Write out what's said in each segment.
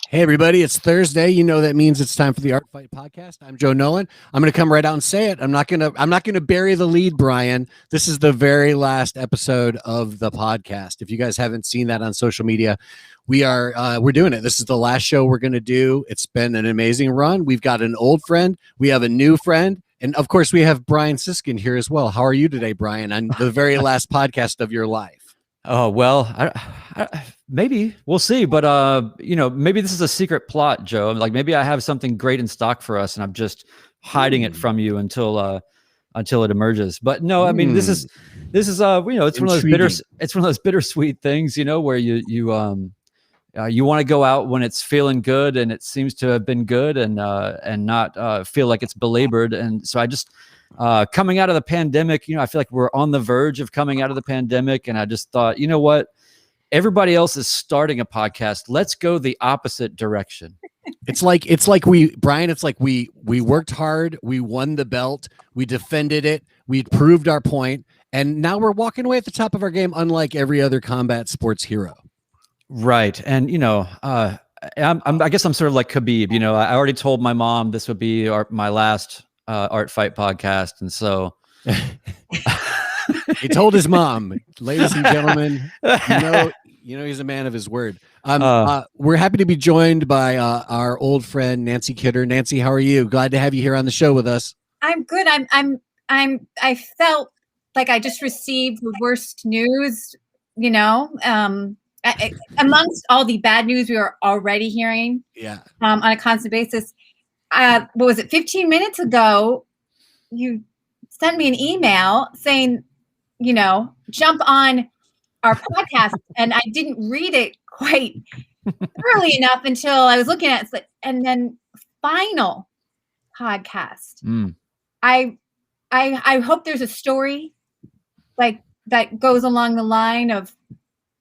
Hey everybody, it's Thursday. You know that means it's time for the Art Fight podcast. I'm Joe Nolan. I'm going to come right out and say it. I'm not going to bury the lead, Brian. This is the very last episode of the podcast. If you guys haven't seen that on social media, we're doing it. This is the last show we're going to do. It's been an amazing run. We've got an old friend, we have a new friend, and of course we have Brian Siskin here as well. How are you today, Brian, on the very last podcast of your life? Oh, well, maybe we'll see. But, maybe this is a secret plot, Joe. Like maybe I have something great in stock for us and I'm just hiding it from you until it emerges. But no, I mean, this is it's one of those bittersweet things, where you want to go out when it's feeling good and it seems to have been good and not feel like it's belabored. And so I just, coming out of the pandemic, I feel like we're on the verge of coming out of the pandemic. And I just thought, you know what? Everybody else is starting a podcast. Let's go the opposite direction. It's like we worked hard. We won the belt. We defended it. We proved our point. And now we're walking away at the top of our game, unlike every other combat sports hero. Right. And, I guess I'm sort of like Khabib. I already told my mom this would be my last Art Fight podcast. And so he told his mom, ladies and gentlemen, he's a man of his word. We're happy to be joined by our old friend, Nancy Kidder. Nancy, how are you? Glad to have you here on the show with us. I'm good. I felt like I just received the worst news, amongst all the bad news we were already hearing on a constant basis. What was it, 15 minutes ago, you sent me an email saying, jump on our podcast. And I didn't read it quite early enough until I was looking at it. And then final podcast. I hope there's a story like that goes along the line of,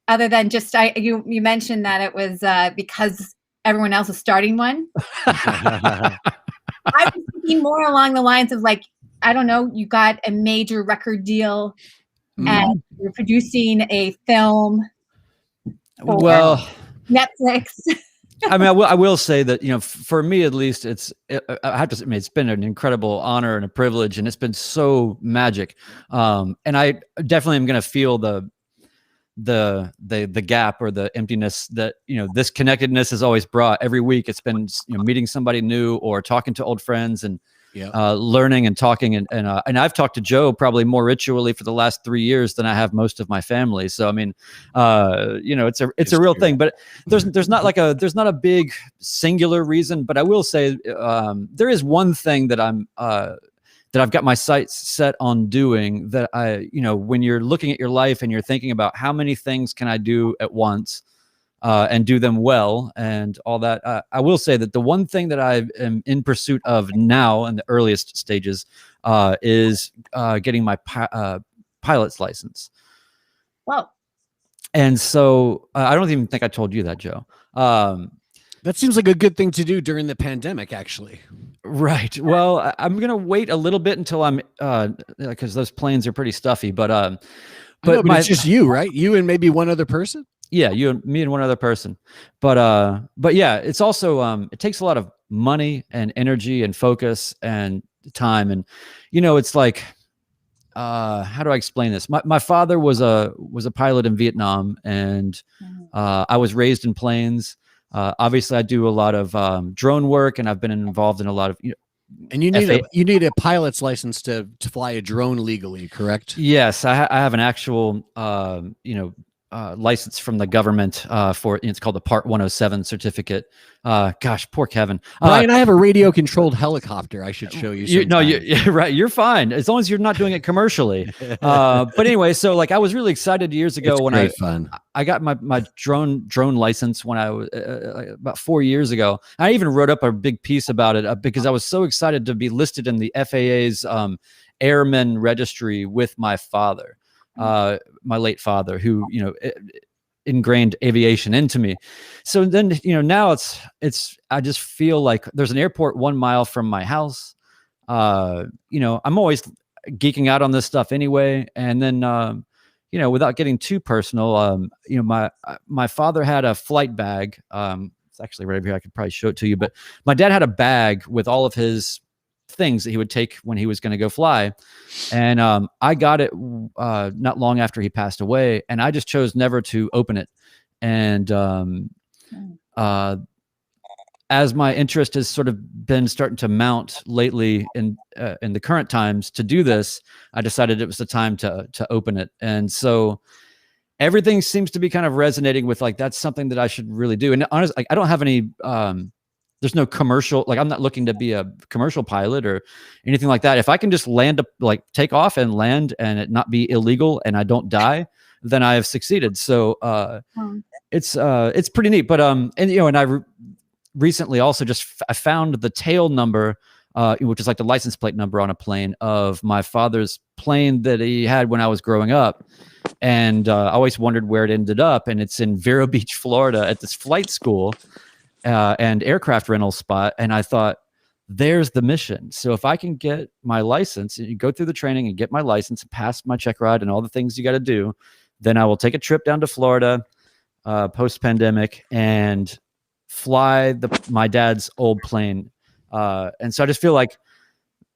other than just you mentioned that it was because everyone else is starting one. I was thinking more along the lines of like, I don't know, you got a major record deal and you're producing a film for Netflix. I mean, I will say that, for me at least, I have to say, it's been an incredible honor and a privilege, and it's been so magic. And I definitely am going to feel the gap or the emptiness that this connectedness has always brought. Every week it's been meeting somebody new or talking to old friends and learning and talking and I've talked to Joe probably more ritually for the last 3 years than I have most of my family. So I mean, it's a real thing, but there's not a big singular reason. But I will say there is one thing that that I've got my sights set on doing, that when you're looking at your life and you're thinking about how many things can I do at once and do them well and all that. I will say that the one thing that I am in pursuit of now in the earliest stages is getting my pilot's license. Wow. And so I don't even think I told you that, Joe. That seems like a good thing to do during the pandemic, actually. Right. Well, I'm going to wait a little bit until I'm, because those planes are pretty stuffy, but it's just you, right? You and maybe one other person. Yeah. Me and one other person. But yeah, it's also, it takes a lot of money and energy and focus and time. And, it's like, how do I explain this? My father was a pilot in Vietnam, and I was raised in planes. Obviously I do a lot of drone work, and I've been involved in a lot of, and you need a pilot's license to fly a drone legally, correct? Yes. I have an actual, license from the government for, it's called the Part 107 certificate. Gosh, poor Kevin. Brian, I have a radio controlled helicopter. I should show you. You're right. You're fine as long as you're not doing it commercially. But anyway, so like I was really excited years ago when I got my drone license when I was about 4 years ago. I even wrote up a big piece about it because I was so excited to be listed in the FAA's airman registry with my father. My late father, who ingrained aviation into me. So then now it's I just feel like there's an airport 1 mile from my house. I'm always geeking out on this stuff anyway, and then without getting too personal, my father had a flight bag it's actually right over here. I could probably show it to you, but my dad had a bag with all of his things that he would take when he was going to go fly. And I got it not long after he passed away, and I just chose never to open it. And as my interest has sort of been starting to mount lately in the current times to do this, I decided it was the time to open it. And so everything seems to be kind of resonating with like, that's something that I should really do. And honestly, like, I don't have any, there's no commercial, like I'm not looking to be a commercial pilot or anything like that. If I can just take off and land and it not be illegal and I don't die, then I have succeeded. So it's pretty neat. But and I recently also I found the tail number, which is like the license plate number on a plane of my father's plane that he had when I was growing up. And I always wondered where it ended up. And it's in Vero Beach, Florida at this flight school and aircraft rental spot. And I thought, there's the mission. So if I can get my license, you go through the training and get my license and pass my check ride and all the things you got to do, then I will take a trip down to Florida post-pandemic and fly my dad's old plane. And so I just feel like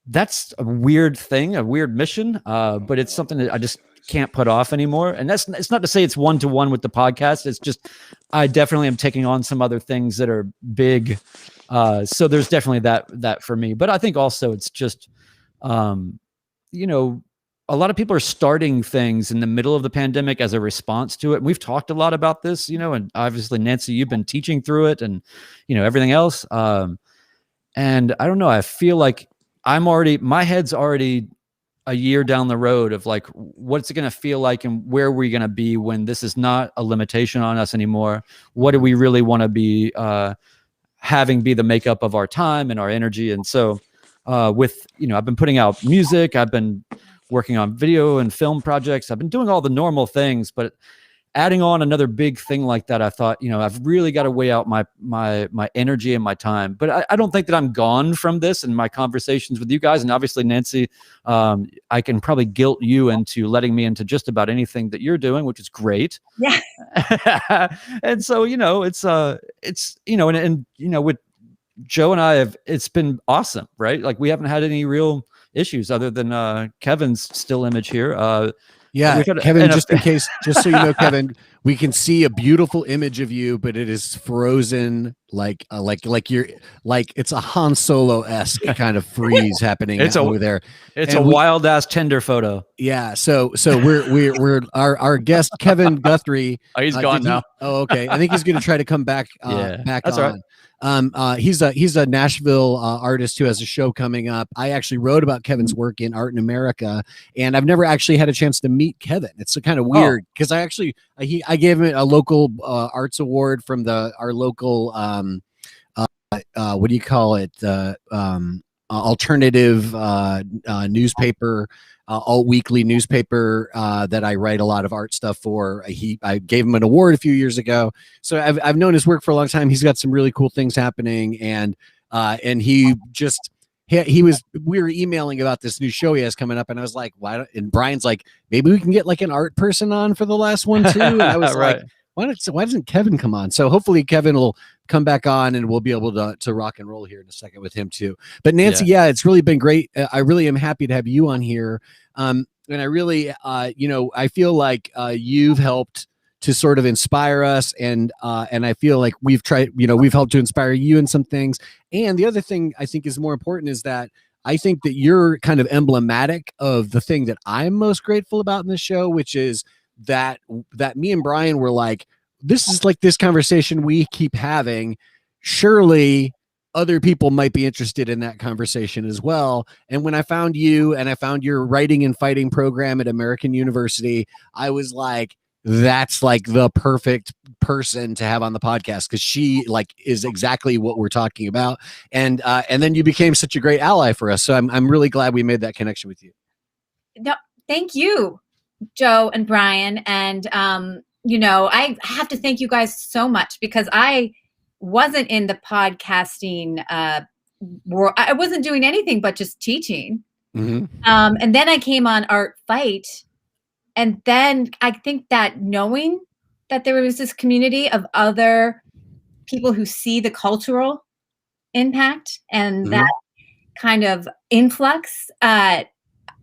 that's a weird thing, a weird mission, but it's something that I just can't put off anymore. And it's not to say it's one-to-one with the podcast. It's just, I definitely am taking on some other things that are big. So there's definitely that for me, but I think also it's just, a lot of people are starting things in the middle of the pandemic as a response to it. And we've talked a lot about this, and obviously Nancy, you've been teaching through it and, everything else. And I don't know, I feel like my head's already a year down the road of like, what's it going to feel like and where are we going to be when this is not a limitation on us anymore? What do we really want to be having be the makeup of our time and our energy? And so I've been putting out music, I've been working on video and film projects, I've been doing all the normal things, but adding on another big thing like that, I thought, I've really got to weigh out my energy and my time. But I don't think that I'm gone from this and my conversations with you guys. And obviously, Nancy, I can probably guilt you into letting me into just about anything that you're doing, which is great. Yeah. And so, it's with Joe and I it's been awesome, right? Like we haven't had any real issues other than Kevin's still image here. Yeah, Kevin, just in case, just so you know, Kevin, we can see a beautiful image of you, but it is frozen like it's a Han Solo-esque kind of freeze happening over there. It's a wild ass Tinder photo. Yeah, so we're our guest Kevin Guthrie. Oh, he's gone now. Okay. I think he's going to try to come back. That's on. Right. He's a Nashville artist who has a show coming up. I actually wrote about Kevin's work in Art in America, and I've never actually had a chance to meet Kevin. It's kind of weird because I gave him a local arts award from our local what do you call it, alternative newspaper, alt weekly newspaper that I write a lot of art stuff for. I gave him an award a few years ago, so I've known his work for a long time. He's got some really cool things happening, and we were emailing about this new show he has coming up, and I was like, why? And Brian's like, maybe we can get like an art person on for the last one too. And I was right. Like, why doesn't Kevin come on? So hopefully Kevin will come back on and we'll be able to rock and roll here in a second with him too. But Nancy, yeah, it's really been great. I really am happy to have you on here. And I really, I feel like you've helped to sort of inspire us, and I feel like we've helped to inspire you in some things. And the other thing I think is more important is that I think that you're kind of emblematic of the thing that I'm most grateful about in this show, which is that me and Brian were like, this is like this conversation we keep having. Surely other people might be interested in that conversation as well. And when I found you and I found your writing and fighting program at American University, I was like, that's like the perfect person to have on the podcast, because she like is exactly what we're talking about. And then you became such a great ally for us. So I'm really glad we made that connection with you. No, thank you, Joe and Brian. And, I have to thank you guys so much, because I wasn't in the podcasting world. I wasn't doing anything but just teaching. Mm-hmm. And then I came on Art Fight. And then I think that knowing that there was this community of other people who see the cultural impact and that kind of influx.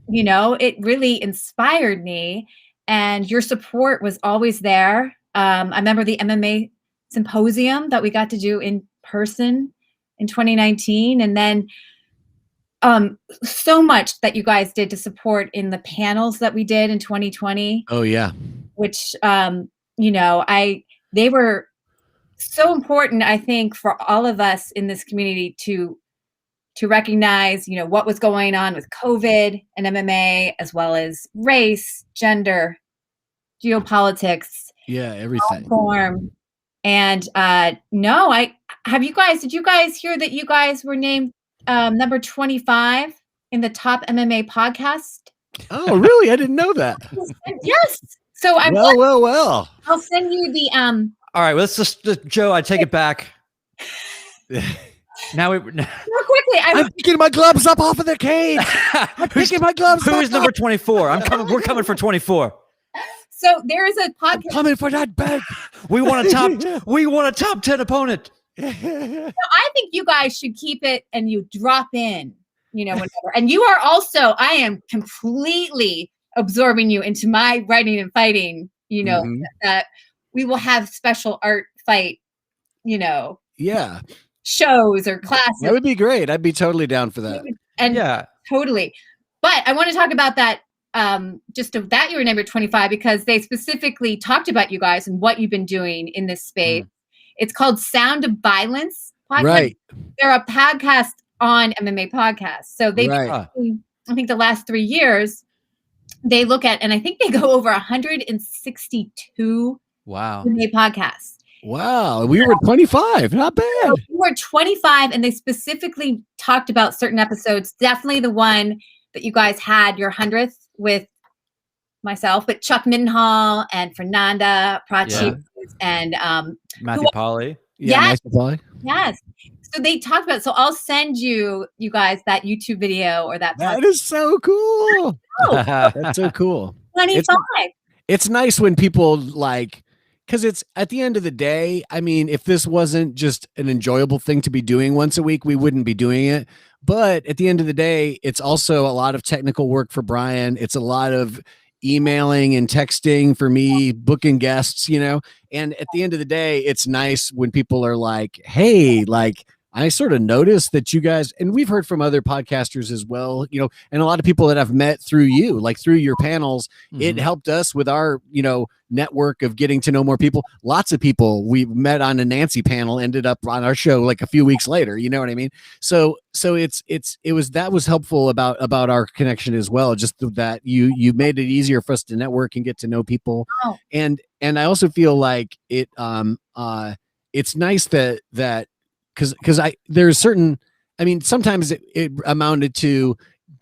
You know, it really inspired me, and your support was always there. I remember the MMA symposium that we got to do in person in 2019, and then so much that you guys did to support in the panels that we did in 2020. Oh yeah, which you know, they were so important, I think, for all of us in this community to recognize, you know, what was going on with COVID and MMA, as well as race, gender, geopolitics, everything. Form. And did you guys hear that you guys were named number 25 in the top MMA podcast? Oh, really? I didn't know that. Yes. So I'm well. I'll send you the All right, let's just Joe, I take it back. Now real quickly, I'm picking my gloves up off of the cage. I'm picking my gloves. Who is number 24? We're coming for 24. So there is a podcast. I'm coming for that bag. We want a top 10 opponent. So I think you guys should keep it and you drop in, you know, whenever. And you are also, I am completely absorbing you into my writing and fighting, you know, that we will have special art fight, you know. Yeah. Shows or classes. That would be great. I'd be totally down for that. And totally. But I want to talk about that, that you were number 25, because they specifically talked about you guys and what you've been doing in this space. It's called Sound of Violence podcast. Right. They're a podcast on MMA podcasts. So they, I think the last 3 years, they look at, and I think they go over 162 MMA podcasts. Wow, we were 25. Not bad. So we were 25, and they specifically talked about certain episodes. Definitely the one that you guys had your 100th with myself, but Chuck Mindenhall and Fernanda Prachi and Matthew Polly. Matthew Polly. Yes. So they talked about. So I'll send you guys that YouTube video or that. That is so cool. That's so cool. 25. It's nice when people like. Because it's at the end of the day, I mean, if this wasn't just an enjoyable thing to be doing once a week, we wouldn't be doing it. But at the end of the day, it's also a lot of technical work for Brian. It's a lot of emailing and texting for me, booking guests, you know. And at the end of the day, it's nice when people are like, hey, like, I sort of noticed that you guys, and we've heard from other podcasters as well, you know, and a lot of people that I've met through you, like through your panels, it helped us with our, you know, network of getting to know more people. Lots of people we met on a Nancy panel ended up on our show like a few weeks later, you know what I mean? So that was helpful about our connection as well. Just that you made it easier for us to network and get to know people. Oh. And I also feel like it's nice that because there's certain, I mean, sometimes it amounted to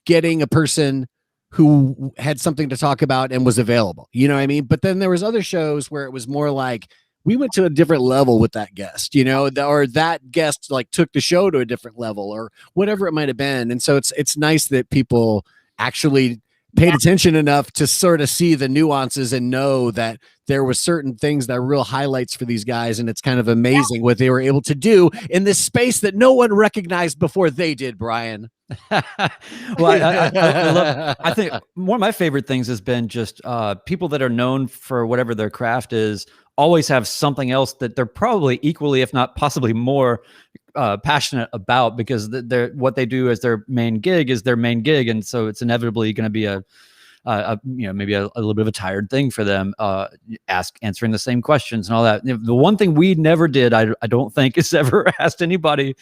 getting a person who had something to talk about and was available, you know what I mean? But then there was other shows where it was more like we went to a different level with that guest, you know, or that guest like took the show to a different level or whatever it might have been. And so it's nice that people actually paid attention enough to sort of see the nuances and know that there were certain things that are real highlights for these guys. And it's kind of amazing what they were able to do in this space that no one recognized before they did, Brian. Well, I think one of my favorite things has been just people that are known for whatever their craft is always have something else that they're probably equally, if not possibly more passionate about, because what they do as their main gig is their main gig. And so it's inevitably going to be maybe a little bit of a tired thing for them, answering the same questions and all that. The one thing we never did, I don't think, is ever asked anybody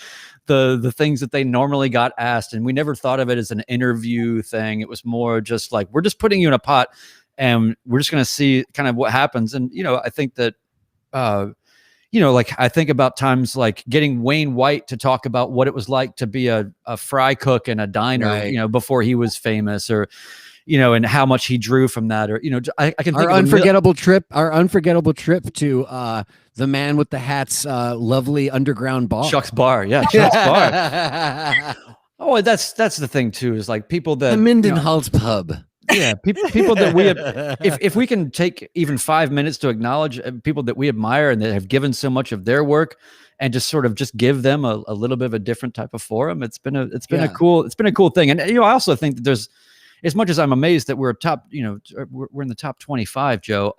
the things that they normally got asked. And we never thought of it as an interview thing. It was more just like, we're just putting you in a pot and we're just going to see kind of what happens. And, you know, I think that, like I think about times like getting Wayne White to talk about what it was like to be a fry cook in a diner, right, you know, before he was famous, or, you know, and how much he drew from that, or, you know, I can think our unforgettable trip to the man with the hat's lovely underground bar, Chuck's Bar. Yeah. Chuck's Bar. Oh, that's the thing too, is like people that the Mindenhall's pub. Yeah, people that we have, if we can take even 5 minutes to acknowledge people that we admire and that have given so much of their work and just sort of just give them a little bit of a different type of forum. It's been a cool thing. And I also think that there's, as much as I'm amazed that we're top, we're in the top 25, Joe.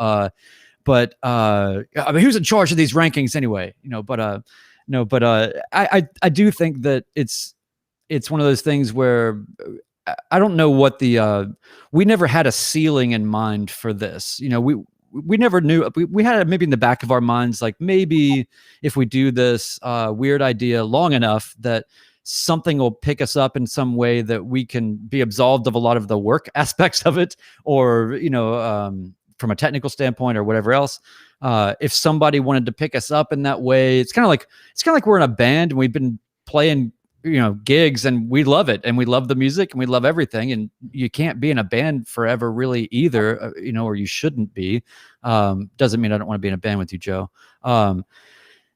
But I mean, who's in charge of these rankings anyway? I do think that it's one of those things where I don't know what we never had a ceiling in mind for this. We never knew. We had it maybe in the back of our minds, like maybe if we do this weird idea long enough that something will pick us up in some way that we can be absolved of a lot of the work aspects of it, or from a technical standpoint or whatever else. If somebody wanted to pick us up in that way, it's kind of like we're in a band and we've been playing gigs and we love it and we love the music and we love everything, and you can't be in a band forever really either, or you shouldn't be. Doesn't mean I don't want to be in a band with you, Joe.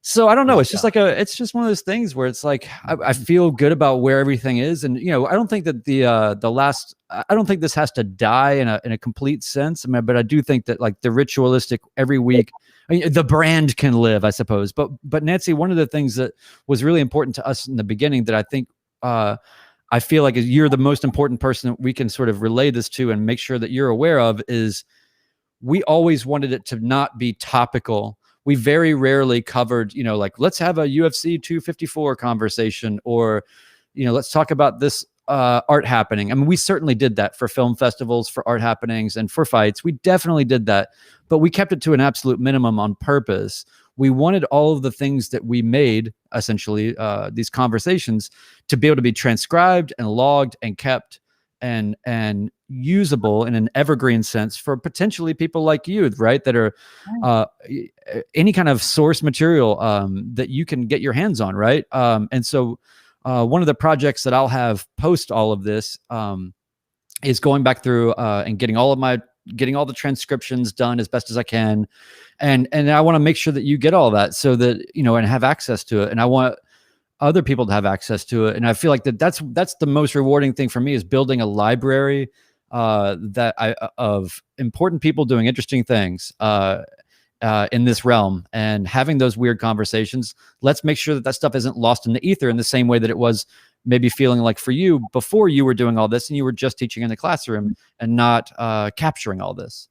So I don't know. It's just it's just one of those things where it's like, I feel good about where everything is. And, I don't think that I don't think this has to die in a complete sense. I mean, but I do think that like the ritualistic every week, the brand can live, I suppose. But Nancy, one of the things that was really important to us in the beginning that I think, I feel like you're the most important person that we can sort of relay this to and make sure that you're aware of, is we always wanted it to not be topical. We very rarely covered, like, let's have a UFC 254 conversation, or, let's talk about this art happening. I mean, we certainly did that for film festivals, for art happenings, and for fights. We definitely did that, but we kept it to an absolute minimum on purpose. We wanted all of the things that we made, essentially, these conversations, to be able to be transcribed and logged and kept and usable in an evergreen sense for potentially people like you, right? That are any kind of source material that you can get your hands on, right? And so one of the projects that I'll have post all of this is going back through and getting all the transcriptions done as best as I can. And I want to make sure that you get all that, so that, and have access to it. And I want other people to have access to it. And I feel like that's the most rewarding thing for me, is building a library of important people doing interesting things in this realm, and having those weird conversations. Let's make sure that stuff isn't lost in the ether in the same way that it was maybe feeling like for you before you were doing all this and you were just teaching in the classroom and not capturing all this.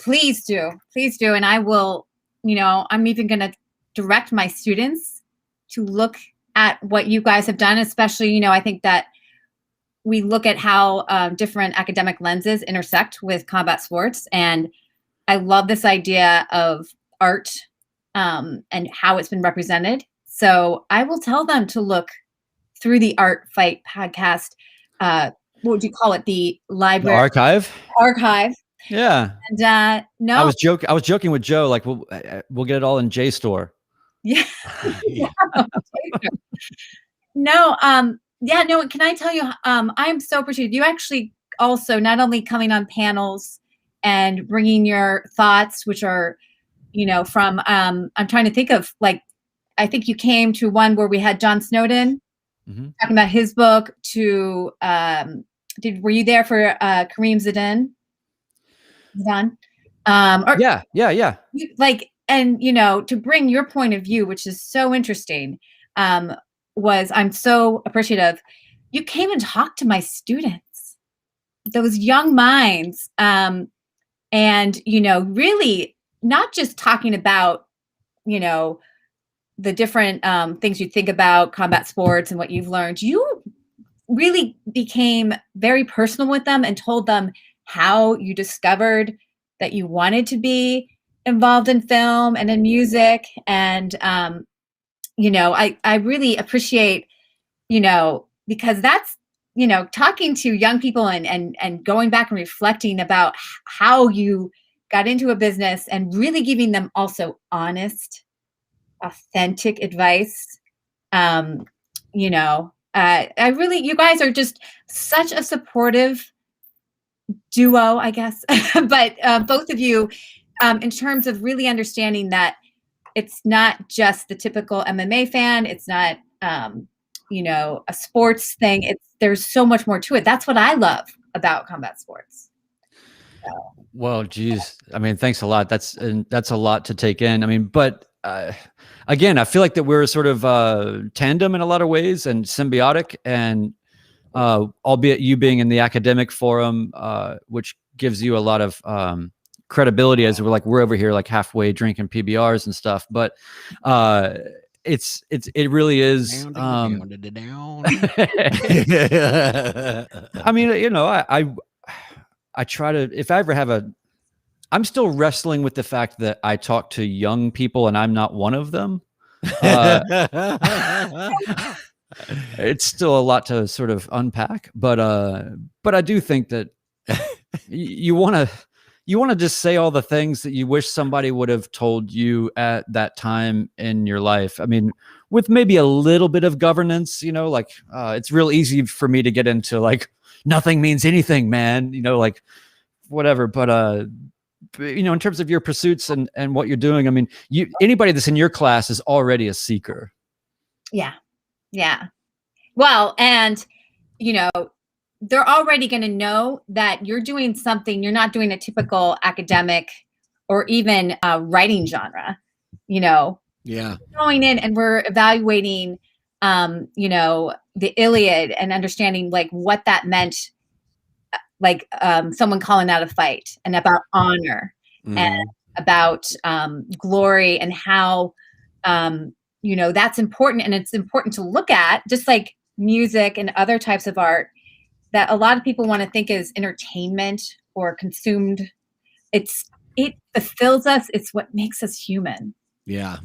Please do. And I will, I'm even going to direct my students to look at what you guys have done, especially, I think that we look at how different academic lenses intersect with combat sports. And I love this idea of art and how it's been represented. So I will tell them to look through the Art Fight podcast. What would you call it? The library? The archive. Yeah. And no, I was joking with Joe, like we'll get it all in JSTOR. Yeah. No. No. Can I tell you? I'm so appreciative. You actually also not only coming on panels and bringing your thoughts, which are, from. I'm trying to think of, like, I think you came to one where we had John Snowden talking about his book. To were you there for Kareem Zidane? Yeah. Like. And, to bring your point of view, which is so interesting, I'm so appreciative. You came and talked to my students, those young minds, and, really not just talking about, the different things you think about combat sports and what you've learned. You really became very personal with them and told them how you discovered that you wanted to be involved in film and in music. And, I really appreciate, because that's, talking to young people and going back and reflecting about how you got into a business and really giving them also honest, authentic advice. I really, you guys are just such a supportive duo, I guess, but both of you, in terms of really understanding that it's not just the typical MMA fan. It's not, a sports thing. There's so much more to it. That's what I love about combat sports. So. Well, geez. I mean, thanks a lot. That's a lot to take in. I mean, but again, I feel like that we're sort of tandem in a lot of ways and symbiotic, and albeit you being in the academic forum, which gives you a lot of credibility as we're over here like halfway drinking PBRs and stuff, but it really is. I mean, you know, I try to, if I ever have I'm still wrestling with the fact that I talk to young people and I'm not one of them. It's still a lot to sort of unpack, but I do think that you want to just say all the things that you wish somebody would have told you at that time in your life. I mean, with maybe a little bit of governance, you know, like it's real easy for me to get into like nothing means anything, man, you know, like whatever. But you know, in terms of your pursuits and what you're doing, I mean, anybody that's in your class is already a seeker. Yeah. Yeah. Well, and you know, they're already going to know that you're doing something. You're not doing a typical academic or even writing genre, you know. Yeah. Going in and we're evaluating, you know, the Iliad and understanding like what that meant, like someone calling out a fight, and about honor and about glory, and how, you know, that's important. And it's important to look at, just like music and other types of art that a lot of people want to think is entertainment or consumed. It fulfills us. It's what makes us human. Yeah.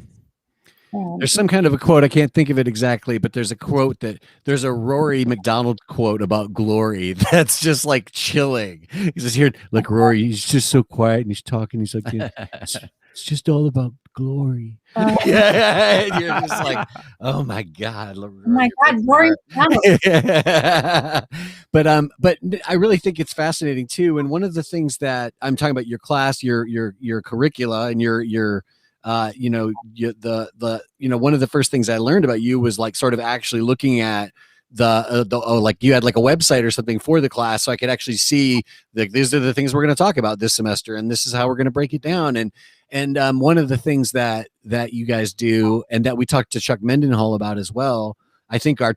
There's some kind of a quote. I can't think of it exactly, but there's a quote there's a Rory McDonald quote about glory that's just like chilling. He's just here, like Rory, he's just so quiet and he's talking. He's like, yeah, it's just all about glory. Yeah, and you're just like, oh my God, Rory. But I really think it's fascinating too. And one of the things that I'm talking about, your class, your curricula, and your you know, one of the first things I learned about you was like sort of actually looking at like you had like a website or something for the class, so I could actually see like these are the things we're going to talk about this semester, and this is how we're going to break it down. And one of the things that you guys do, and that we talked to Chuck Mendenhall about as well. I think our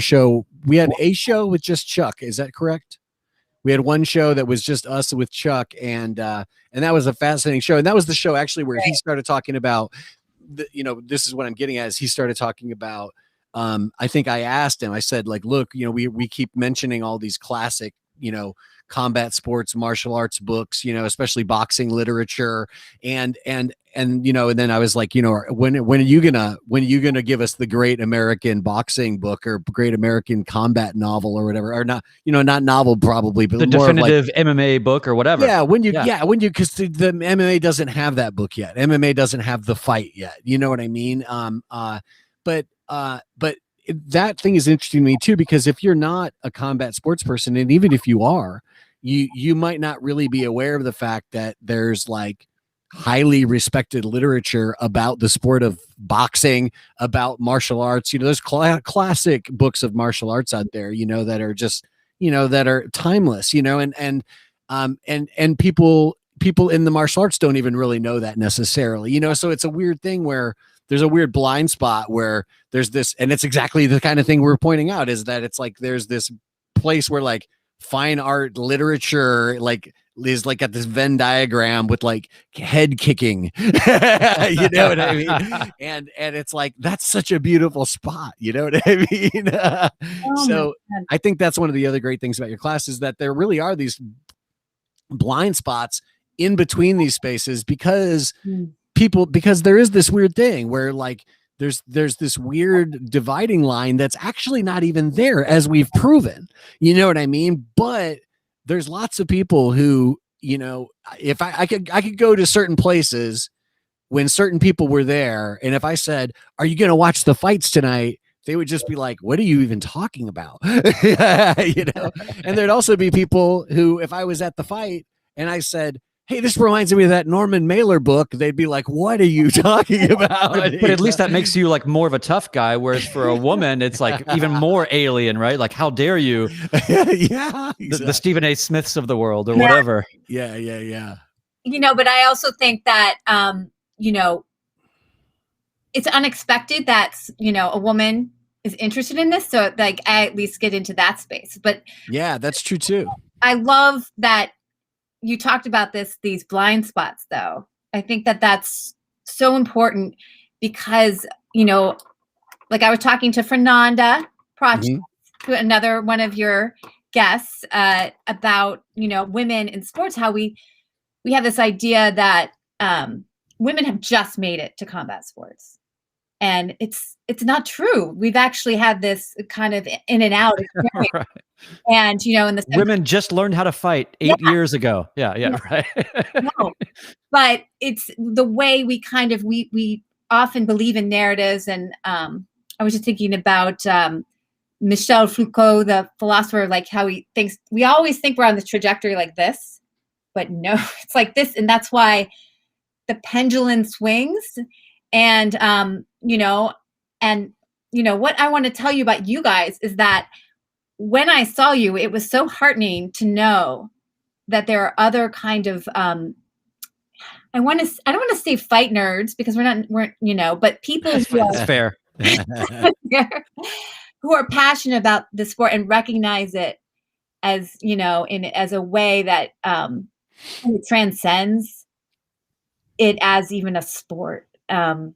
show, we had a show with just Chuck. Is that correct? We had one show that was just us with Chuck, and that was a fascinating show. And that was the show actually where he started talking about, you know, this is what I'm getting at, is he started talking about, I think I asked him, I said, like, look, you know, we keep mentioning all these classic, you know, combat sports, martial arts books, you know, especially boxing literature. And you know, and then I was like, you know, when are you gonna give us the great American boxing book or great American combat novel or whatever, or not, you know, not novel probably, but the more definitive like, MMA book or whatever. Yeah. Because the MMA doesn't have that book yet. MMA doesn't have the fight yet. You know what I mean? But that thing is interesting to me too, because if you're not a combat sports person, and even if you are, you might not really be aware of the fact that there's like highly respected literature about the sport of boxing, about martial arts. You know, there's classic books of martial arts out there, you know, that are just, you know, that are timeless, you know, and people in the martial arts don't even really know that necessarily, you know. So it's a weird thing where there's a weird blind spot where there's this, and it's exactly the kind of thing we're pointing out, is that it's like there's this place where like fine art literature like is like at this Venn diagram with like head kicking, you know what I mean? And it's like, that's such a beautiful spot, you know what I mean? So I think that's one of the other great things about your class, is that there really are these blind spots in between these spaces, because because there is this weird thing where like there's this weird dividing line that's actually not even there, as we've proven, you know what I mean? But there's lots of people who, you know, if I could go to certain places when certain people were there, and if I said, are you going to watch the fights tonight? They would just be like, what are you even talking about? You know? And there'd also be people who, if I was at the fight and I said, hey, this reminds me of that Norman Mailer book, they'd be like, what are you talking about? But at least that makes you like more of a tough guy, whereas for a woman, it's like even more alien, right? Like, how dare you? Yeah, exactly. The Stephen A. Smiths of the world or whatever. Yeah. You know, but I also think that, you know, it's unexpected that, a woman is interested in this. So like I at least get into that space. But yeah, that's true too. I love that you talked about these blind spots though. I think that that's so important because, like I was talking to Fernanda Project, another one of your guests, about, women in sports, how we have this idea that women have just made it to combat sports. And it's not true. We've actually had this kind of in and out experience. Right. And, in the women just learned how to fight 8 years ago. Yeah. Right. No, but it's the way we kind of, we often believe in narratives. And I was just thinking about Michel Foucault, the philosopher, like how he thinks, we always think we're on the trajectory like this, but no, it's like this. And that's why the pendulum swings. And, what I want to tell you about you guys is that when I saw you, it was so heartening to know that there are other kind of, I don't want to say fight nerds because but people who are fair. who are passionate about the sport and recognize it as, as a way that it transcends it as even a sport. Yeah.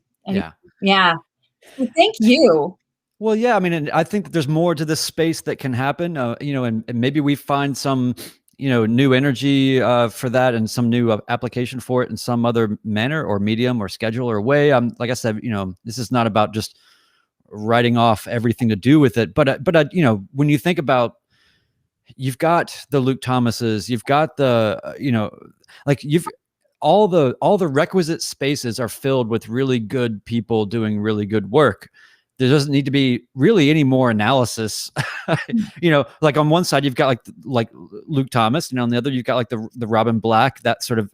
Well, thank you. Well, yeah, I mean, and I think that there's more to this space that can happen, and maybe we find some, new energy for that and some new application for it in some other manner or medium or schedule or way. Like I said, this is not about just writing off everything to do with it, but when you think about, you've got the Luke Thomases, you've got the, all the requisite spaces are filled with really good people doing really good work. There doesn't need to be really any more analysis. Like on one side you've got like Luke Thomas, and on the other you've got like the Robin Black, that sort of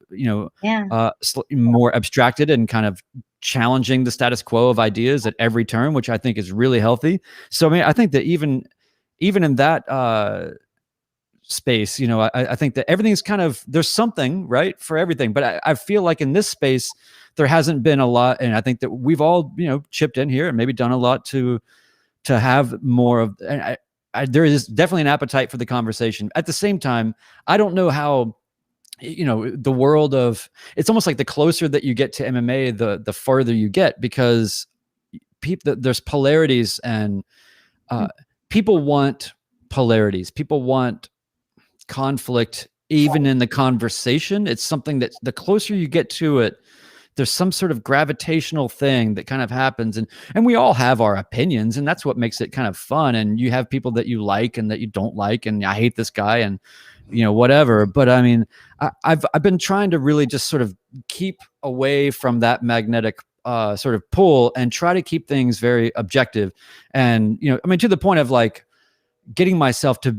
more abstracted and kind of challenging the status quo of ideas at every turn, which I think is really healthy. So I mean, I think that even in that space, I think that everything's kind of, there's something right for everything, but I feel like in this space there hasn't been a lot, and I think that we've all chipped in here and maybe done a lot to have more of, and there is definitely an appetite for the conversation. At the same time, I don't know how, the world of, it's almost like the closer that you get to MMA, the farther you get, because there's polarities, and people want polarities, people want conflict even in the conversation. It's something that the closer you get to it, there's some sort of gravitational thing that kind of happens, and we all have our opinions, and that's what makes it kind of fun. And you have people that you like and that you don't like, and I hate this guy, and whatever. But I mean, I've been trying to really just sort of keep away from that magnetic sort of pull and try to keep things very objective. And I mean, to the point of like getting myself to,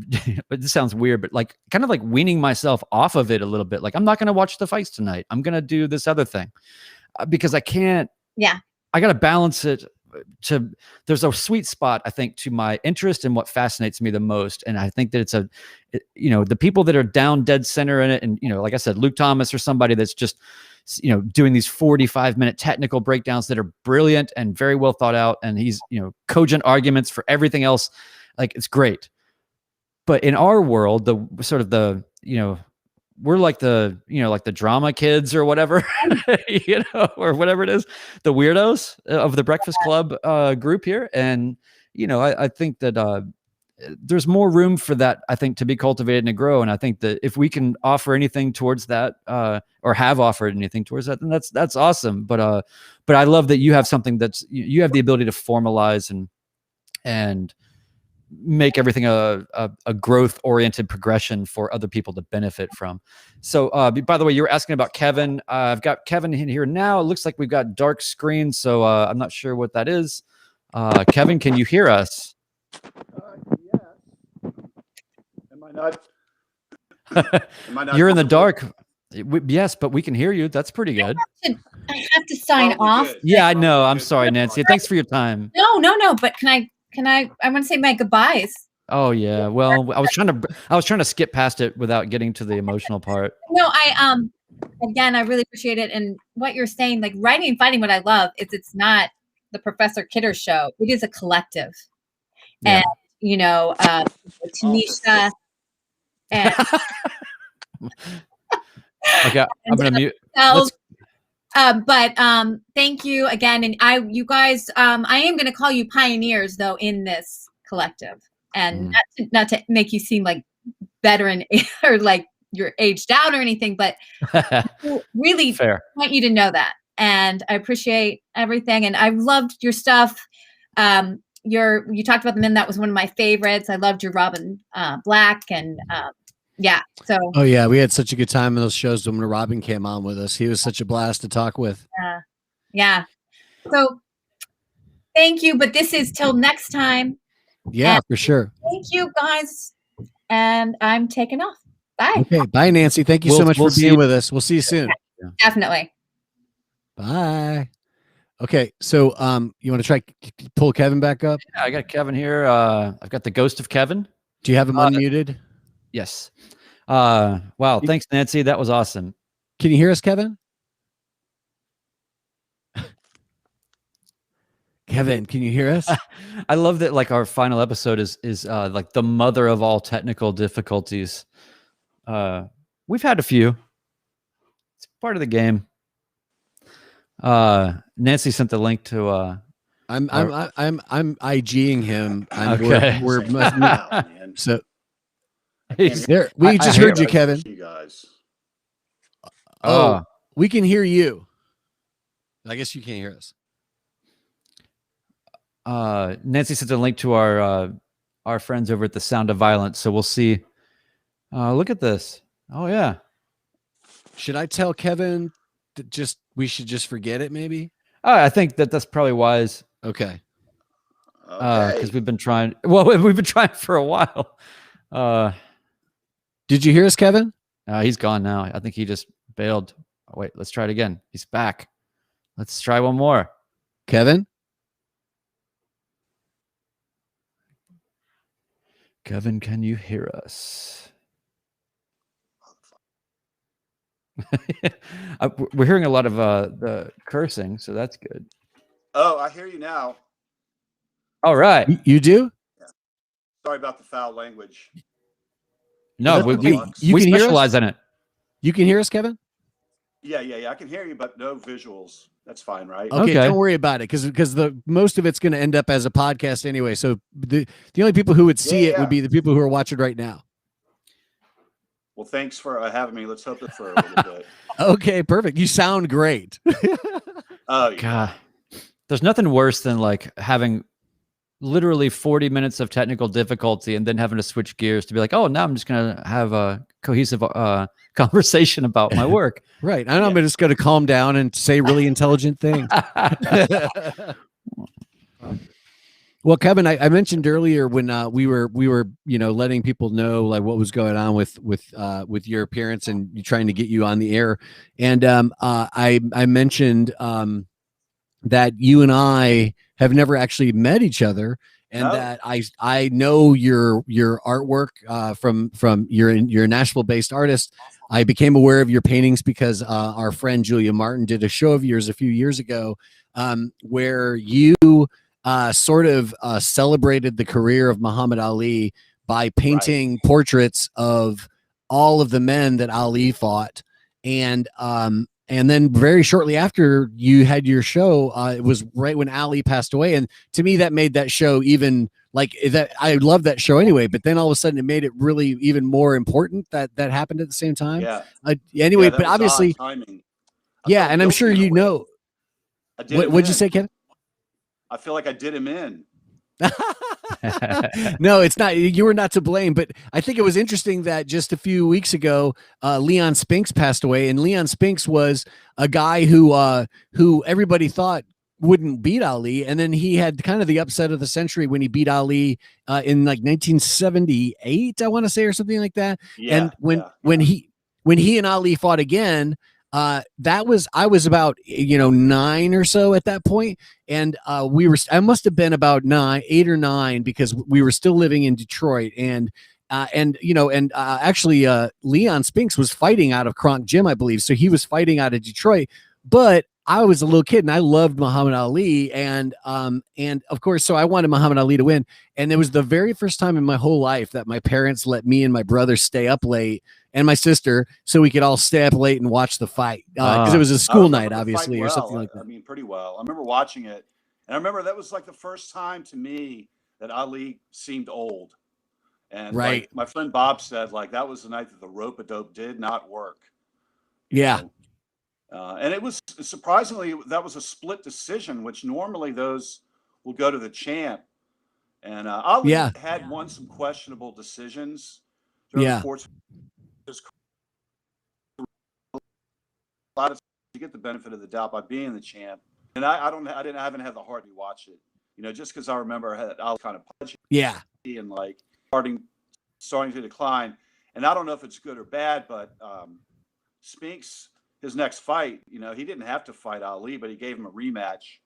but this sounds weird, but like kind of like weaning myself off of it a little bit. Like, I'm not going to watch the fights tonight. I'm going to do this other thing because I can't, I got to balance it there's a sweet spot, I think, to my interest and what fascinates me the most. And I think that it's the people that are down dead center in it. And, like I said, Luke Thomas or somebody that's just, doing these 45-minute technical breakdowns that are brilliant and very well thought out. And he's, cogent arguments for everything else. Like, it's great. But in our world, the sort of the, we're like the, like the drama kids or whatever, or whatever it is, the weirdos of the Breakfast Club group here. And, I think that there's more room for that, I think, to be cultivated and to grow. And I think that if we can offer anything towards that, or have offered anything towards that, then that's awesome. But I love that you have something that's, you have the ability to formalize and make everything a growth oriented progression for other people to benefit from. So, by the way, you were asking about Kevin. I've got Kevin in here now. It looks like we've got dark screen. So, I'm not sure what that is. Kevin, can you hear us? Yes. Am I not? You're in the dark. Yes, but we can hear you. That's pretty good. I have to sign off. Good. Yeah, I know. I'm sorry, Nancy. Thanks for your time. No, but can I want to say my goodbyes. Oh yeah. Well, I was trying to skip past it without getting to the emotional part. No, again, I really appreciate it. And what you're saying, like writing and fighting, what I love is it's not the Professor Kidder show, it is a collective. Yeah. And, Tanisha and Okay, I'm gonna mute. But thank you again. And you guys, I am going to call you pioneers though in this collective, and not to make you seem like veteran or like you're aged out or anything, but really fair. Want you to know that. And I appreciate everything. And I've loved your stuff. You talked about the men. That was one of my favorites. I loved your Robin Black and yeah. So. Oh yeah, we had such a good time in those shows when Robin came on with us. He was such a blast to talk with. Yeah. So thank you. But this is till next time. Yeah, for sure. Thank you guys. And I'm taking off. Bye. Okay. Bye, Nancy. Thank you so much for being with us. We'll see you soon. Yeah, definitely. Bye. Okay. So you want to try pull Kevin back up? Yeah, I got Kevin here. I've got the ghost of Kevin. Do you have him unmuted? Yes. Wow. Thanks, Nancy. That was awesome. Can you hear us, Kevin? Kevin, can you hear us? I love that. Like our final episode is like the mother of all technical difficulties. We've had a few. It's part of the game. Nancy sent the link to. I'm IGing him. Okay. So. There, we just heard you, Kevin. You guys. Oh, we can hear you. I guess you can't hear us. Nancy sent a link to our friends over at the Sound of Violence, so we'll see. Look at this. Oh yeah. Should I tell Kevin that we should just forget it? Maybe. I think that's probably wise. Okay. Because we've been trying. Well, we've been trying for a while. Did you hear us, Kevin? He's gone now. I think he just bailed. Oh, wait, let's try it again. He's back. Let's try one more. Kevin? Kevin, can you hear us? We're hearing a lot of the cursing, so that's good. Oh, I hear you now. All right. You do? Yeah. Sorry about the foul language. No, we specialize in it. You can hear us, Kevin? Yeah. I can hear you, but no visuals. That's fine, right? Okay. Don't worry about it, because the most of it's going to end up as a podcast anyway. So the only people who would see it would be the people who are watching right now. Well, thanks for having me. Let's hope it for a little bit. Okay, perfect. You sound great. Oh, yeah. God, there's nothing worse than like having literally 40 minutes of technical difficulty and then having to switch gears to be like, oh, now I'm just going to have a cohesive conversation about my work. Right. I know. I'm just going to calm down and say really intelligent things. Well, Kevin, I mentioned earlier when we were letting people know like what was going on with your appearance and trying to get you on the air, and I mentioned that you and I have never actually met each other, and that I know your artwork from you're a Nashville-based artist. I became aware of your paintings because our friend Julia Martin did a show of yours a few years ago, where you sort of celebrated the career of Muhammad Ali by painting portraits of all of the men that Ali fought, and then very shortly after you had your show, it was right when Ali passed away, and to me that made that show even like that. I love that show anyway, but then all of a sudden it made it really even more important that happened at the same time. Yeah. Anyway, but obviously, yeah, and I'm sure you know. What'd you say, Kevin? I feel like I did him in. No, it's not. You were not to blame, but I think it was interesting that just a few weeks ago, Leon Spinks passed away, and Leon Spinks was a guy who everybody thought wouldn't beat Ali, and then he had kind of the upset of the century when he beat Ali in like 1978, I want to say, or something like that. Yeah, and when he and Ali fought again. I was about 9 or so at that point, and I must have been about 8 or 9 because we were still living in Detroit, and actually Leon Spinks was fighting out of Kronk Gym, I believe, so he was fighting out of Detroit, but I was a little kid and I loved Muhammad Ali, and of course, so I wanted Muhammad Ali to win. And it was the very first time in my whole life that my parents let me and my brother stay up late, and my sister, so we could all stay up late and watch the fight, because it was a school night, obviously, or something like that. I mean, pretty well. I remember watching it, and I remember that was like the first time to me that Ali seemed old. And right, like my friend Bob said, like that was the night that the rope-a-dope did not work. Yeah. And it was surprisingly, that was a split decision, which normally those will go to the champ. And Ali had won some questionable decisions during sports. A lot of you get the benefit of the doubt by being the champ. And I haven't had the heart to watch it, you know, just because I remember I had Ali kind of punching and like starting to decline. And I don't know if it's good or bad, but Spinks, his next fight, you know, he didn't have to fight Ali, but he gave him a rematch.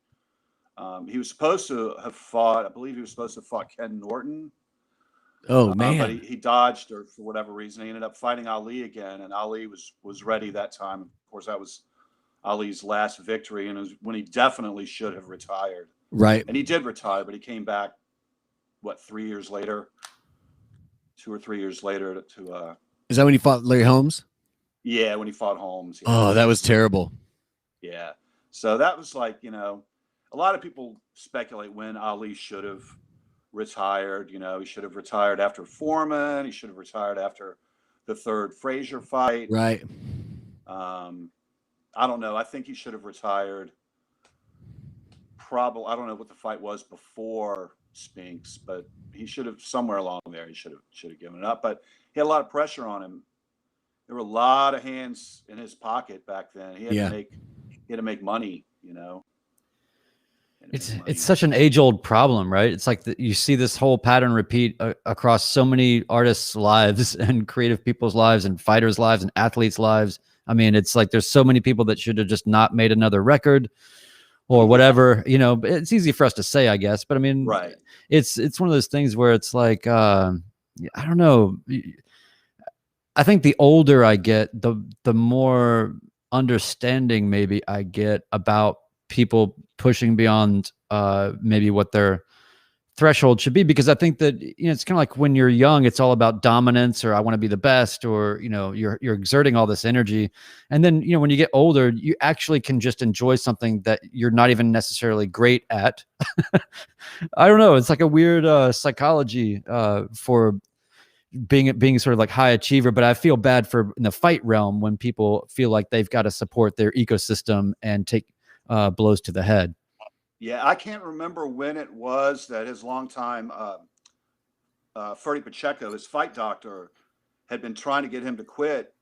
He was supposed to have fought, I believe he was supposed to have fought Ken Norton. Oh, man. But he dodged, or for whatever reason, he ended up fighting Ali again, and Ali was ready that time. Of course, that was Ali's last victory, and it was when he definitely should have retired. Right. And he did retire, but he came back, 3 years later? 2 or 3 years later to Is that when he fought Larry Holmes? Yeah, when he fought Holmes. Yeah. Oh, that was terrible. Yeah. So that was like, you know, a lot of people speculate when Ali should have retired. You know, he should have retired after Foreman. He should have retired after the third Frazier fight. Right. I don't know. I think he should have retired. Probably, I don't know what the fight was before Spinks, but he should have, somewhere along there, he should have given it up. But he had a lot of pressure on him. There were a lot of hands in his pocket back then. He had to make money, you know. It's such an age-old problem, right? It's like you see this whole pattern repeat across so many artists' lives and creative people's lives and fighters' lives and athletes' lives. I mean, it's like there's so many people that should have just not made another record or whatever, you know. It's easy for us to say, I guess, but I mean, right. It's one of those things where it's like, I don't know. I think the older I get, the more understanding maybe I get about people pushing beyond maybe what their threshold should be, because I think that, you know, it's kind of like when you're young, it's all about dominance, or I want to be the best, or, you know, you're exerting all this energy. And then, you know, when you get older, you actually can just enjoy something that you're not even necessarily great at. I don't know. It's like a weird psychology for being sort of like high achiever, but I feel bad for in the fight realm when people feel like they've got to support their ecosystem and take blows to the head. Yeah, I can't remember when it was that his longtime Ferdy Pacheco, his fight doctor, had been trying to get him to quit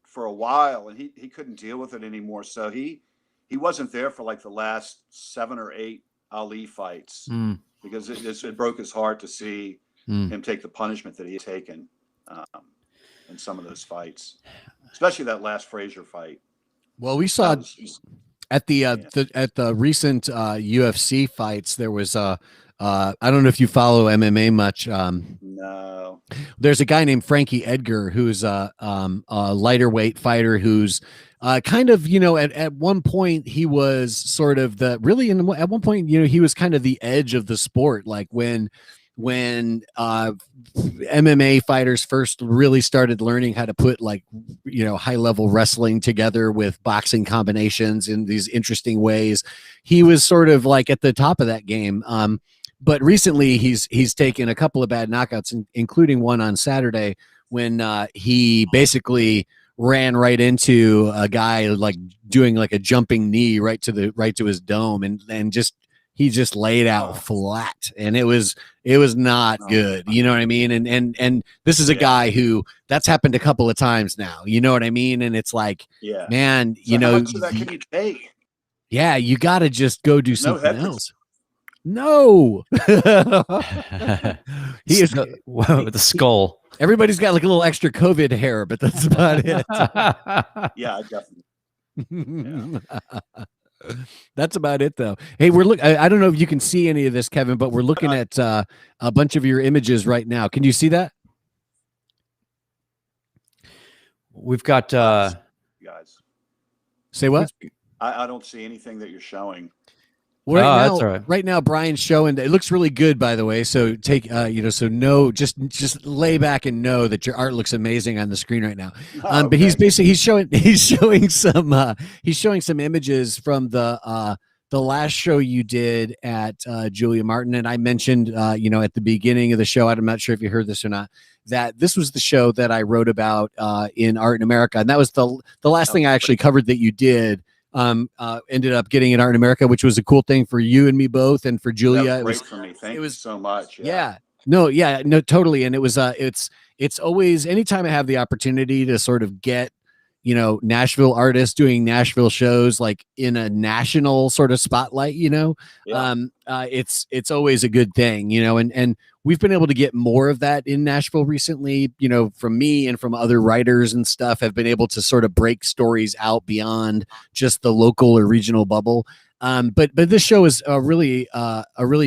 for a while, and he couldn't deal with it anymore. So he wasn't there for like the last 7 or 8 Ali fights because it broke his heart to see him take the punishment that he had taken in some of those fights, especially that last Frazier fight. Well, we saw at the recent UFC fights, there was I don't know if you follow MMA much. No. There's a guy named Frankie Edgar who's a lighter weight fighter who's kind of, you know, at one point he was sort of at one point, you know, he was kind of the edge of the sport, like when MMA fighters first really started learning how to put, like, you know, high level wrestling together with boxing combinations in these interesting ways. He was sort of like at the top of that game. But recently he's taken a couple of bad knockouts, including one on Saturday when he basically ran right into a guy, like doing like a jumping knee right to his dome, and he just laid out flat, and it was not good. You know what I mean? And this is a guy who that's happened a couple of times now. You know what I mean? And it's like, man, so how much of that can you take? Yeah, you got to just go do something else. No, he is with the skull. Everybody's got like a little extra COVID hair, but that's about it. Yeah, definitely. Yeah. That's about it, though. Hey, I don't know if you can see any of this, Kevin, but we're looking at a bunch of your images right now. Can you see that? We've got guys. Say what? I don't see anything that you're showing. Well, that's all right. Right now, Brian's showing. It looks really good, by the way. So take, so no, just lay back and know that your art looks amazing on the screen right now. Okay. But he's showing some images from the last show you did at Julia Martin, and I mentioned, at the beginning of the show. I'm not sure if you heard this or not. That this was the show that I wrote about in Art in America, and that was the last thing I actually covered that you did. Ended up getting in Art in America, which was a cool thing for you and me both, and for Julia. It was great for me. Thank you so much. Yeah. No, totally. And it was, it's always, anytime I have the opportunity to sort of get, Nashville artists doing Nashville shows, like in a national sort of spotlight, it's always a good thing, and we've been able to get more of that in Nashville recently, from me and from other writers and stuff, have been able to sort of break stories out beyond just the local or regional bubble. But this show is a really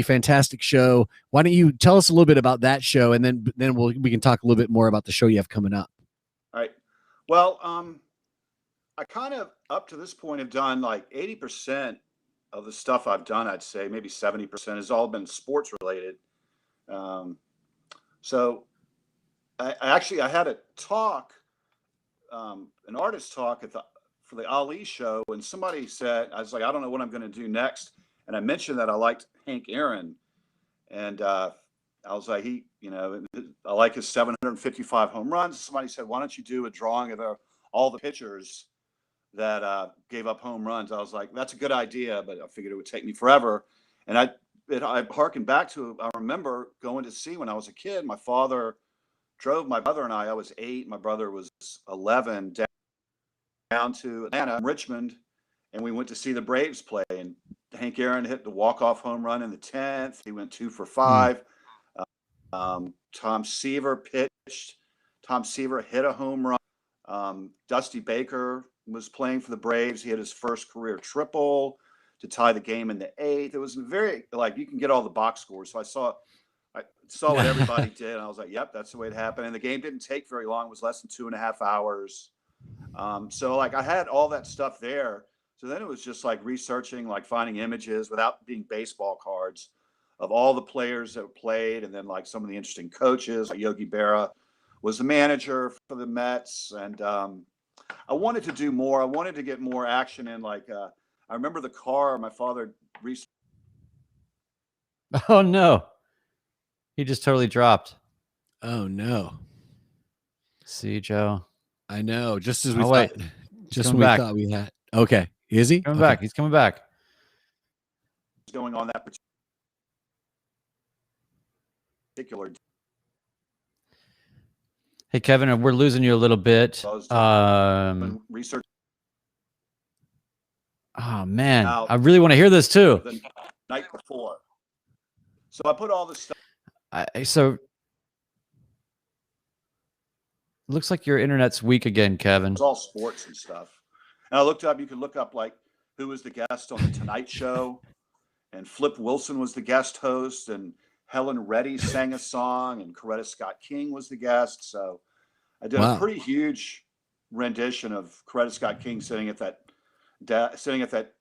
fantastic show. Why don't you tell us a little bit about that show, and then we can talk a little bit more about the show you have coming up. All right. Well, I kind of up to this point have done like 80% of the stuff I've done. I'd say maybe 70% has all been sports related. So I had a talk, an artist talk for the Ali show, and somebody said, I was like, I don't know what I'm going to do next. And I mentioned that I liked Hank Aaron, and I was like, I like his 755 home runs. Somebody said, why don't you do a drawing of all the pitchers that gave up home runs? I was like, that's a good idea, but I figured it would take me forever. And I harkened back to, I remember going to see when I was a kid, my father drove my brother and I was 8, my brother was 11, down to Atlanta, Richmond, and we went to see the Braves play. And Hank Aaron hit the walk-off home run in the 10th. He went 2 for 5. Tom Seaver pitched. Tom Seaver hit a home run. Dusty Baker was playing for the Braves. He had his first career triple to tie the game in the 8th. It was very, like, you can get all the box scores. So I saw what everybody did, and I was like, yep, that's the way it happened. And the game didn't take very long. It was less than 2.5 hours. So like I had all that stuff there. So then it was just like researching, like finding images without being baseball cards of all the players that played. And then like some of the interesting coaches, like Yogi Berra was the manager for the Mets. And I wanted to do more. I wanted to get more action in, like, I remember the car my father researched. Oh no. He just totally dropped. Oh no. See, Joe. I know. Just as we thought, just when we thought we had. Okay. Is he coming back? He's coming back. Going on that particular. Hey, Kevin, we're losing you a little bit. Research. Oh man, I really want to hear this too. The night before. So I put all this stuff. So looks like your internet's weak again, Kevin. It's all sports and stuff. And I looked up, you could look up like who was the guest on the Tonight Show, and Flip Wilson was the guest host, and Helen Reddy sang a song, and Coretta Scott King was the guest. So I did a pretty huge rendition of Coretta Scott King sitting at that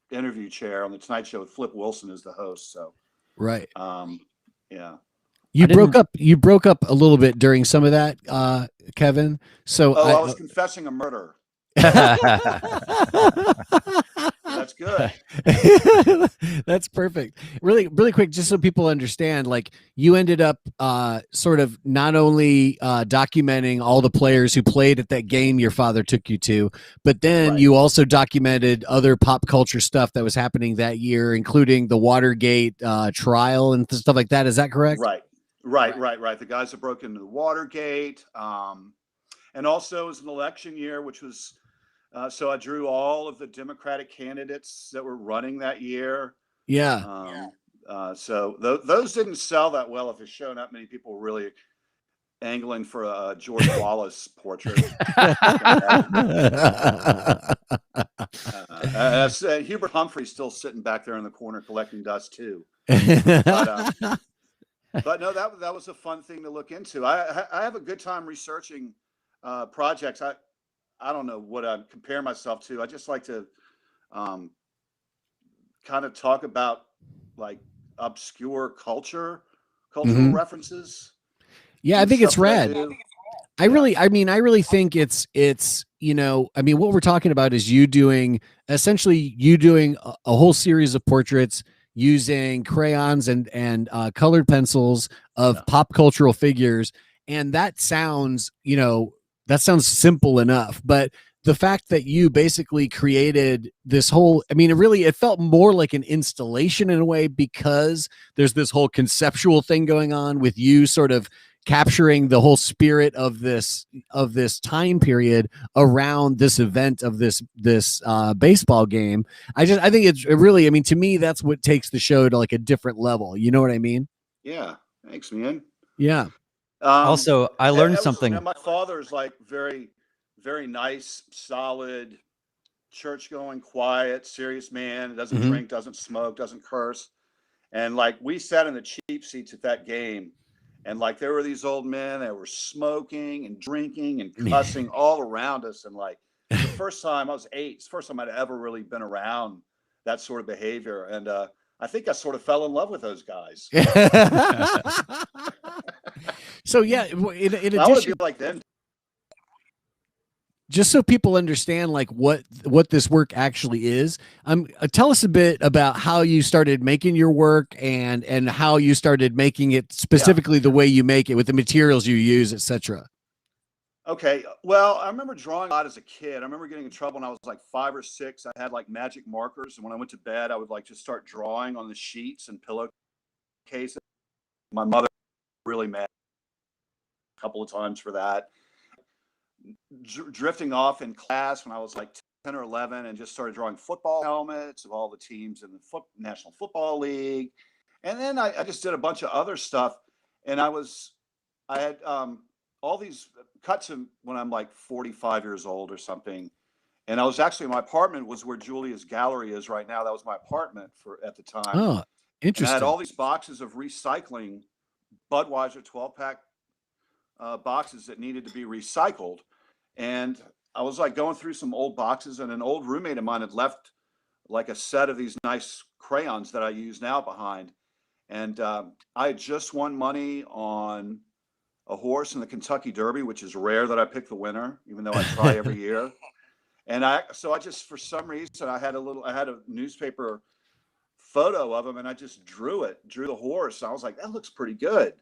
interview chair on the Tonight Show with Flip Wilson as the host. So right. Yeah. You broke up a little bit during some of that, Kevin. So I was confessing a murder. That's good. That's perfect. Really, really quick, just so people understand, like you ended up sort of not only documenting all the players who played at that game your father took you to, but then you also documented other pop culture stuff that was happening that year, including the Watergate trial and stuff like that. Is that correct? Right. The guys that broke into the Watergate. And also it was an election year, which was, so I drew all of the Democratic candidates that were running that year. Yeah. So those didn't sell that well at the show. Not many people were really angling for a George Wallace portrait. Hubert Humphrey's still sitting back there in the corner collecting dust too. But no, that was a fun thing to look into. I have a good time researching projects. I don't know what I compare myself to. I just like to kind of talk about like obscure cultural references. Yeah, I think it's rad. I really think it's, you know, I mean, what we're talking about is you doing a whole series of portraits using crayons and colored pencils of pop cultural figures. And that sounds, you know, simple enough, but the fact that you basically created this whole, I mean, it felt more like an installation in a way, because there's this whole conceptual thing going on with you sort of capturing the whole spirit of this time period around this event of this baseball game. I think it's really, I mean, to me, that's what takes the show to like a different level. You know what I mean? Yeah. Thanks, man. Yeah. Also, I learned something. My father's like very, very nice, solid, church-going, quiet, serious man. Doesn't drink, doesn't smoke, doesn't curse. And like we sat in the cheap seats at that game, and like there were these old men that were smoking and drinking and cussing all around us. And like the first time I was 8, it's the first time I'd ever really been around that sort of behavior. And I think I sort of fell in love with those guys. So yeah, in addition, I want to be like them. Just so people understand like what this work actually is, tell us a bit about how you started making your work and how you started making it specifically the way you make it with the materials you use, etc. Okay. Well, I remember drawing a lot as a kid. I remember getting in trouble when I was like 5 or 6. I had like magic markers, and when I went to bed, I would like just start drawing on the sheets and pillowcases. My mother was really mad a couple of times for that. Drifting off in class when I was like 10 or 11, and just started drawing football helmets of all the teams in the National Football League. And then I just did a bunch of other stuff. And I had all these cuts when I'm like 45 years old or something. And I was actually, my apartment was where Julia's gallery is right now. That was my apartment at the time. Oh, interesting. And I had all these boxes of recycling Budweiser 12-pack boxes that needed to be recycled. And I was like going through some old boxes, and an old roommate of mine had left like a set of these nice crayons that I use now behind. And I had just won money on a horse in the Kentucky Derby, which is rare that I pick the winner, even though I try every year. And so I just, for some reason, I had a newspaper photo of him, and I just drew the horse. I was like, that looks pretty good.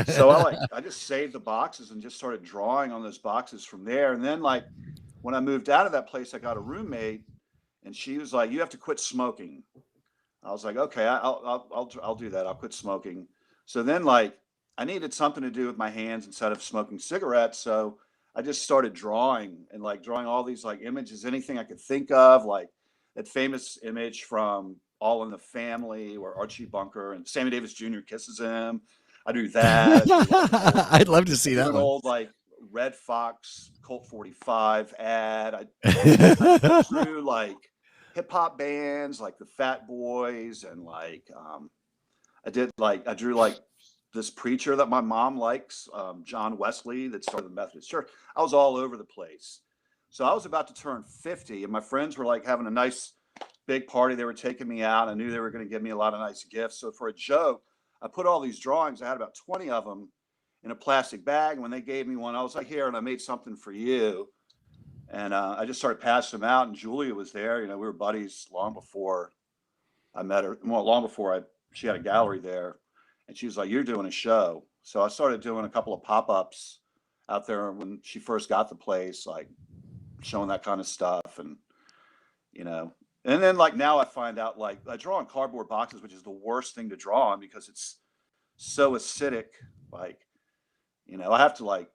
So I just saved the boxes and just started drawing on those boxes from there. And then like when I moved out of that place, I got a roommate, and she was like, you have to quit smoking. I was like, okay, I'll do that. I'll quit smoking. So then like I needed something to do with my hands instead of smoking cigarettes. So I just started drawing all these like images, anything I could think of, like that famous image from All in the Family where Archie Bunker and Sammy Davis Jr. kisses him. I do that. I'd love to see that one. Old like Red Fox Colt 45 ad. I drew like hip hop bands like the Fat Boys, and like I drew like this preacher that my mom likes, John Wesley, that started the Methodist Church. I was all over the place. So I was about to turn 50, and my friends were like having a nice big party. They were taking me out. I knew they were going to give me a lot of nice gifts. So for a joke, I put all these drawings. I had about 20 of them in a plastic bag. And when they gave me one, I was like, here, and I made something for you. And I just started passing them out. And Julia was there. You know, we were buddies long before I met her. Well, long before she had a gallery there. And she was like, you're doing a show. So I started doing a couple of pop-ups out there when she first got the place, like showing that kind of stuff. And, you know, and then like now I find out like I draw on cardboard boxes, which is the worst thing to draw on because it's so acidic. Like, you know, I have to like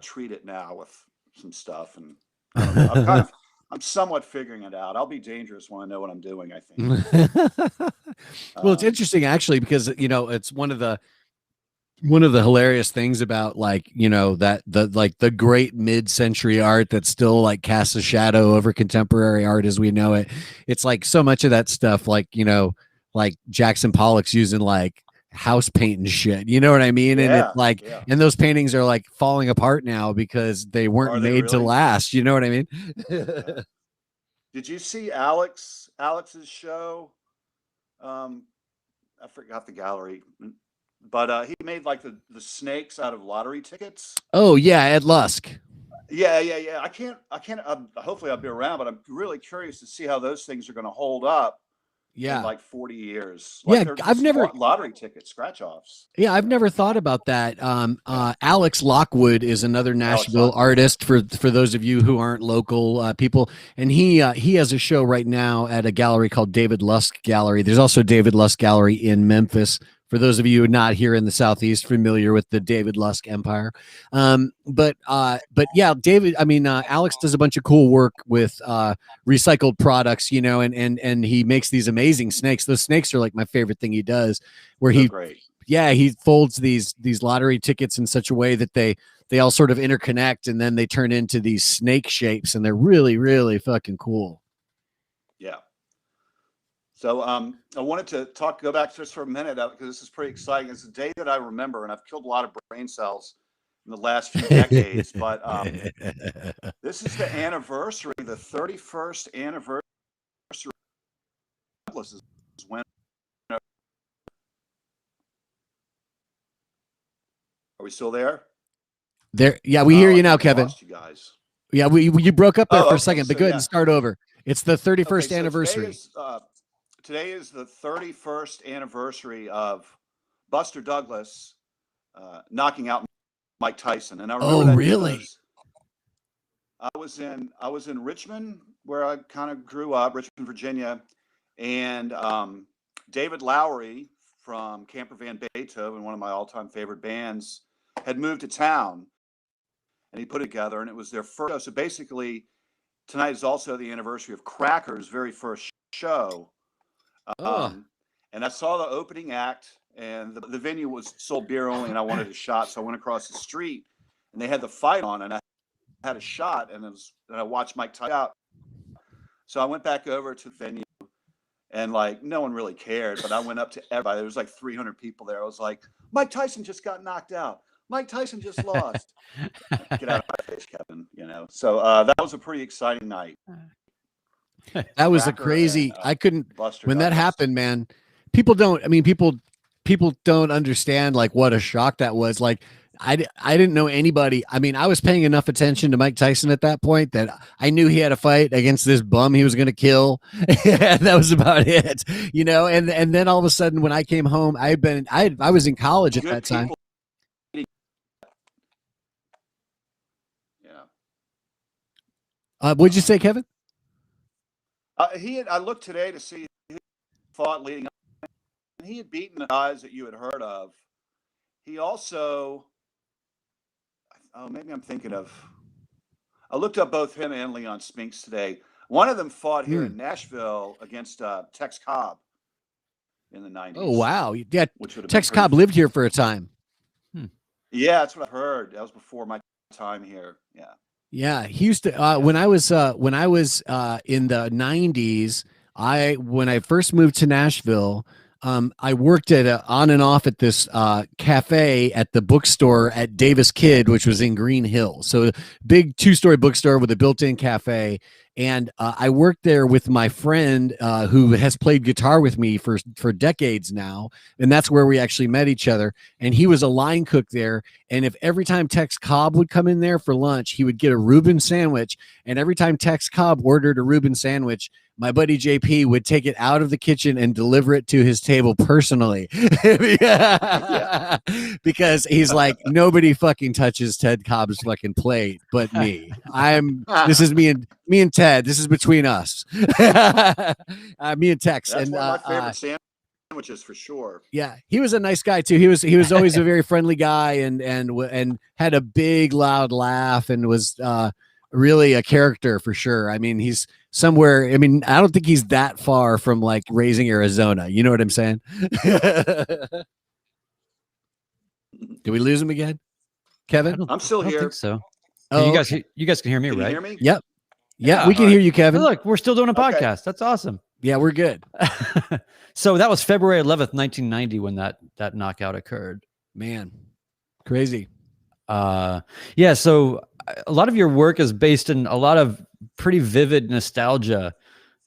treat it now with some stuff. And I don't know, I'm somewhat figuring it out. I'll be dangerous when I know what I'm doing, I think. Well, it's interesting actually, because, you know, it's one of the hilarious things about like, you know, that the great mid-century art that still like casts a shadow over contemporary art as we know it. It's like so much of that stuff, like, you know, like Jackson Pollock's using like house paint and shit, you know what I mean? And it's like, and those paintings are like falling apart now because they weren't made to last. You know what I mean? Did you see Alex's show? I forgot the gallery, but he made like the snakes out of lottery tickets. Oh yeah, Ed Lusk. Yeah. I can't. Hopefully, I'll be around, but I'm really curious to see how those things are going to hold up. Yeah, in like 40 years. Yeah, they're I've never lottery ticket scratch offs. Yeah, I've never thought about that. Alex Lockwood is another Nashville artist for those of you who aren't local people, and he has a show right now at a gallery called David Lusk Gallery. There's also David Lusk Gallery in Memphis. For those of you who are not here in the Southeast, familiar with the David Lusk empire, but yeah, Alex does a bunch of cool work with recycled products, you know, and he makes these amazing snakes. Those snakes are like my favorite thing he does, where he folds these lottery tickets in such a way that they all sort of interconnect, and then they turn into these snake shapes, and they're really, really fucking cool. Yeah. So I wanted to go back just for a minute because this is pretty exciting. It's a day that I remember, and I've killed a lot of brain cells in the last few decades. But this is the anniversary, the 31st anniversary. Douglas is when. Are we still there? There, yeah, we hear you now, Kevin. Lost you guys. Yeah, you broke up there for a second, but go ahead and start over. It's the 31st anniversary. Today is the 31st anniversary of Buster Douglas knocking out Mike Tyson, and I remember that really? I was in Richmond, where I kind of grew up, Richmond, Virginia, and David Lowery from Camper Van Beethoven, one of my all-time favorite bands, had moved to town, and he put it together, and it was their first show. So basically, tonight is also the anniversary of Cracker's very first show. And I saw the opening act, and the venue was sold beer only, and I wanted a shot, so I went across the street, and they had the fight on, and I had a shot, and I watched Mike Tyson out. So I went back over to the venue, and like no one really cared, but I went up to everybody. There was like 300 people there. I was like, Mike Tyson just got knocked out. Mike Tyson just lost. Get out of my face, Kevin. You know. So that was a pretty exciting night. That was a crazy. I couldn't when that happened, man. People don't understand like what a shock that was. Like I didn't know anybody. I mean, I was paying enough attention to Mike Tyson at that point that I knew he had a fight against this bum he was going to kill. And that was about it, you know. And then all of a sudden, when I came home, I was in college at that time. Yeah. What'd you say, Kevin? I looked today to see who fought leading up. And he had beaten the guys that you had heard of. He also, maybe I'm thinking of. I looked up both him and Leon Spinks today. One of them fought here in Nashville against Tex Cobb in the 90s. Oh wow! Yeah, Tex Cobb lived here for a time. Yeah, that's what I heard. That was before my time here. Yeah. Yeah, he used to. When I was in the 90s, when I first moved to Nashville, I worked on and off at this cafe at the bookstore at Davis Kid, which was in Green Hill. So big 2-story bookstore with a built-in cafe. And I worked there with my friend who has played guitar with me for decades now. And that's where we actually met each other. And he was a line cook there. And if every time Tex Cobb would come in there for lunch, he would get a Reuben sandwich. And every time Tex Cobb ordered a Reuben sandwich, my buddy JP would take it out of the kitchen and deliver it to his table personally. Because he's like, nobody fucking touches Ted Cobb's fucking plate but me. This is me and Ted. This is between us. Me and Tex. That's and one of my favorite sandwiches for sure. Yeah, he was a nice guy too. He was always a very friendly guy and had a big loud laugh and was really a character for sure. I mean, he's somewhere. I mean, I don't think he's that far from like Raising Arizona. You know what I'm saying? Did we lose him again, Kevin? I'm still here. I think so. Oh, you guys can hear me, Can right? you hear me? Yep. Yeah, we can hear you, Kevin. Look, we're still doing a podcast. Okay. That's awesome. Yeah, we're good. So that was February 11th, 1990, when that knockout occurred. Man, crazy. Yeah. So a lot of your work is based in a lot of pretty vivid nostalgia.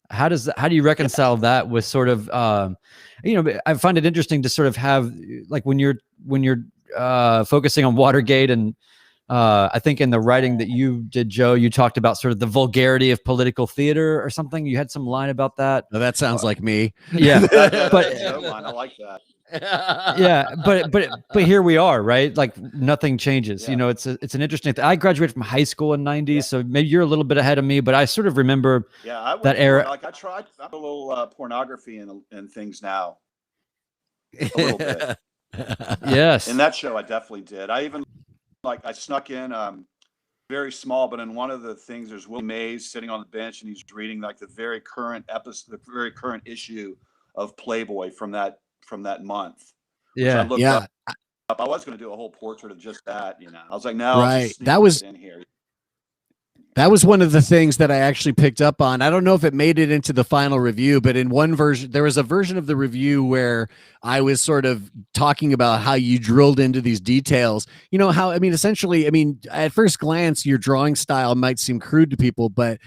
How do you reconcile that with sort of, I find it interesting to sort of have, like, when you're focusing on Watergate, and I think in the writing that you did, Joe, you talked about sort of the vulgarity of political theater or something. You had some line about that. Oh, that sounds like me. Yeah. But I like that. Yeah, but here we are, right? Like nothing changes. Yeah. It's an interesting thing. I graduated from high school in '90s, so maybe you're a little bit ahead of me, but I sort of remember that era. Like I tried a little pornography and things now. A little bit. Yes. In that show, I definitely did. I even I snuck in very small, but in one of the things, there's Will Mays sitting on the bench, and he's reading like the very current episode, the very current issue of Playboy from that month. Yeah. I was going to do a whole portrait of just that, I was like, no, right. That was in here. That was one of the things that I actually picked up on. I don't know if it made it into the final review, but in one version, there was a version of the review where I was sort of talking about how you drilled into these details. Essentially, at first glance, your drawing style might seem crude to people, but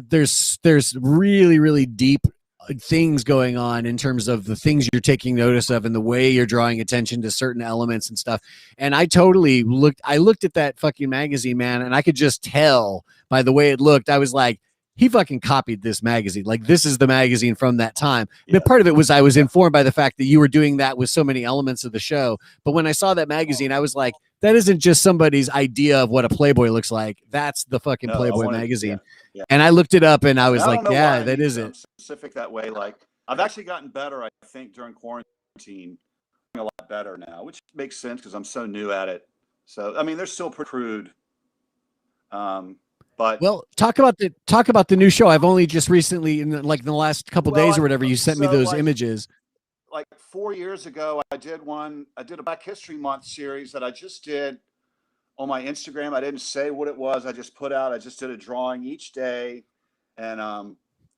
there's really, really deep things going on in terms of the things you're taking notice of and the way you're drawing attention to certain elements and stuff. And I looked at that fucking magazine, man, and I could just tell by the way it looked. I was like, he fucking copied this magazine. Like, this is the magazine from that time. Yeah. But part of it was I was informed by the fact that you were doing that with so many elements of the show. But when I saw that magazine, I was like, that isn't just somebody's idea of what a Playboy looks like. That's the fucking Playboy magazine. Yeah. And I looked it up and I was like, yeah, that is it. Specific that way. Like, I've actually gotten better, I think, during quarantine. A lot better now, which makes sense because I'm so new at it. So, they're still pretty crude. But talk about the new show. I've only just recently, in the last couple days or whatever, you sent me those images. Like 4 years ago, I did a Black History Month series that I just did on my Instagram. I didn't say what it was. I just did a drawing each day. And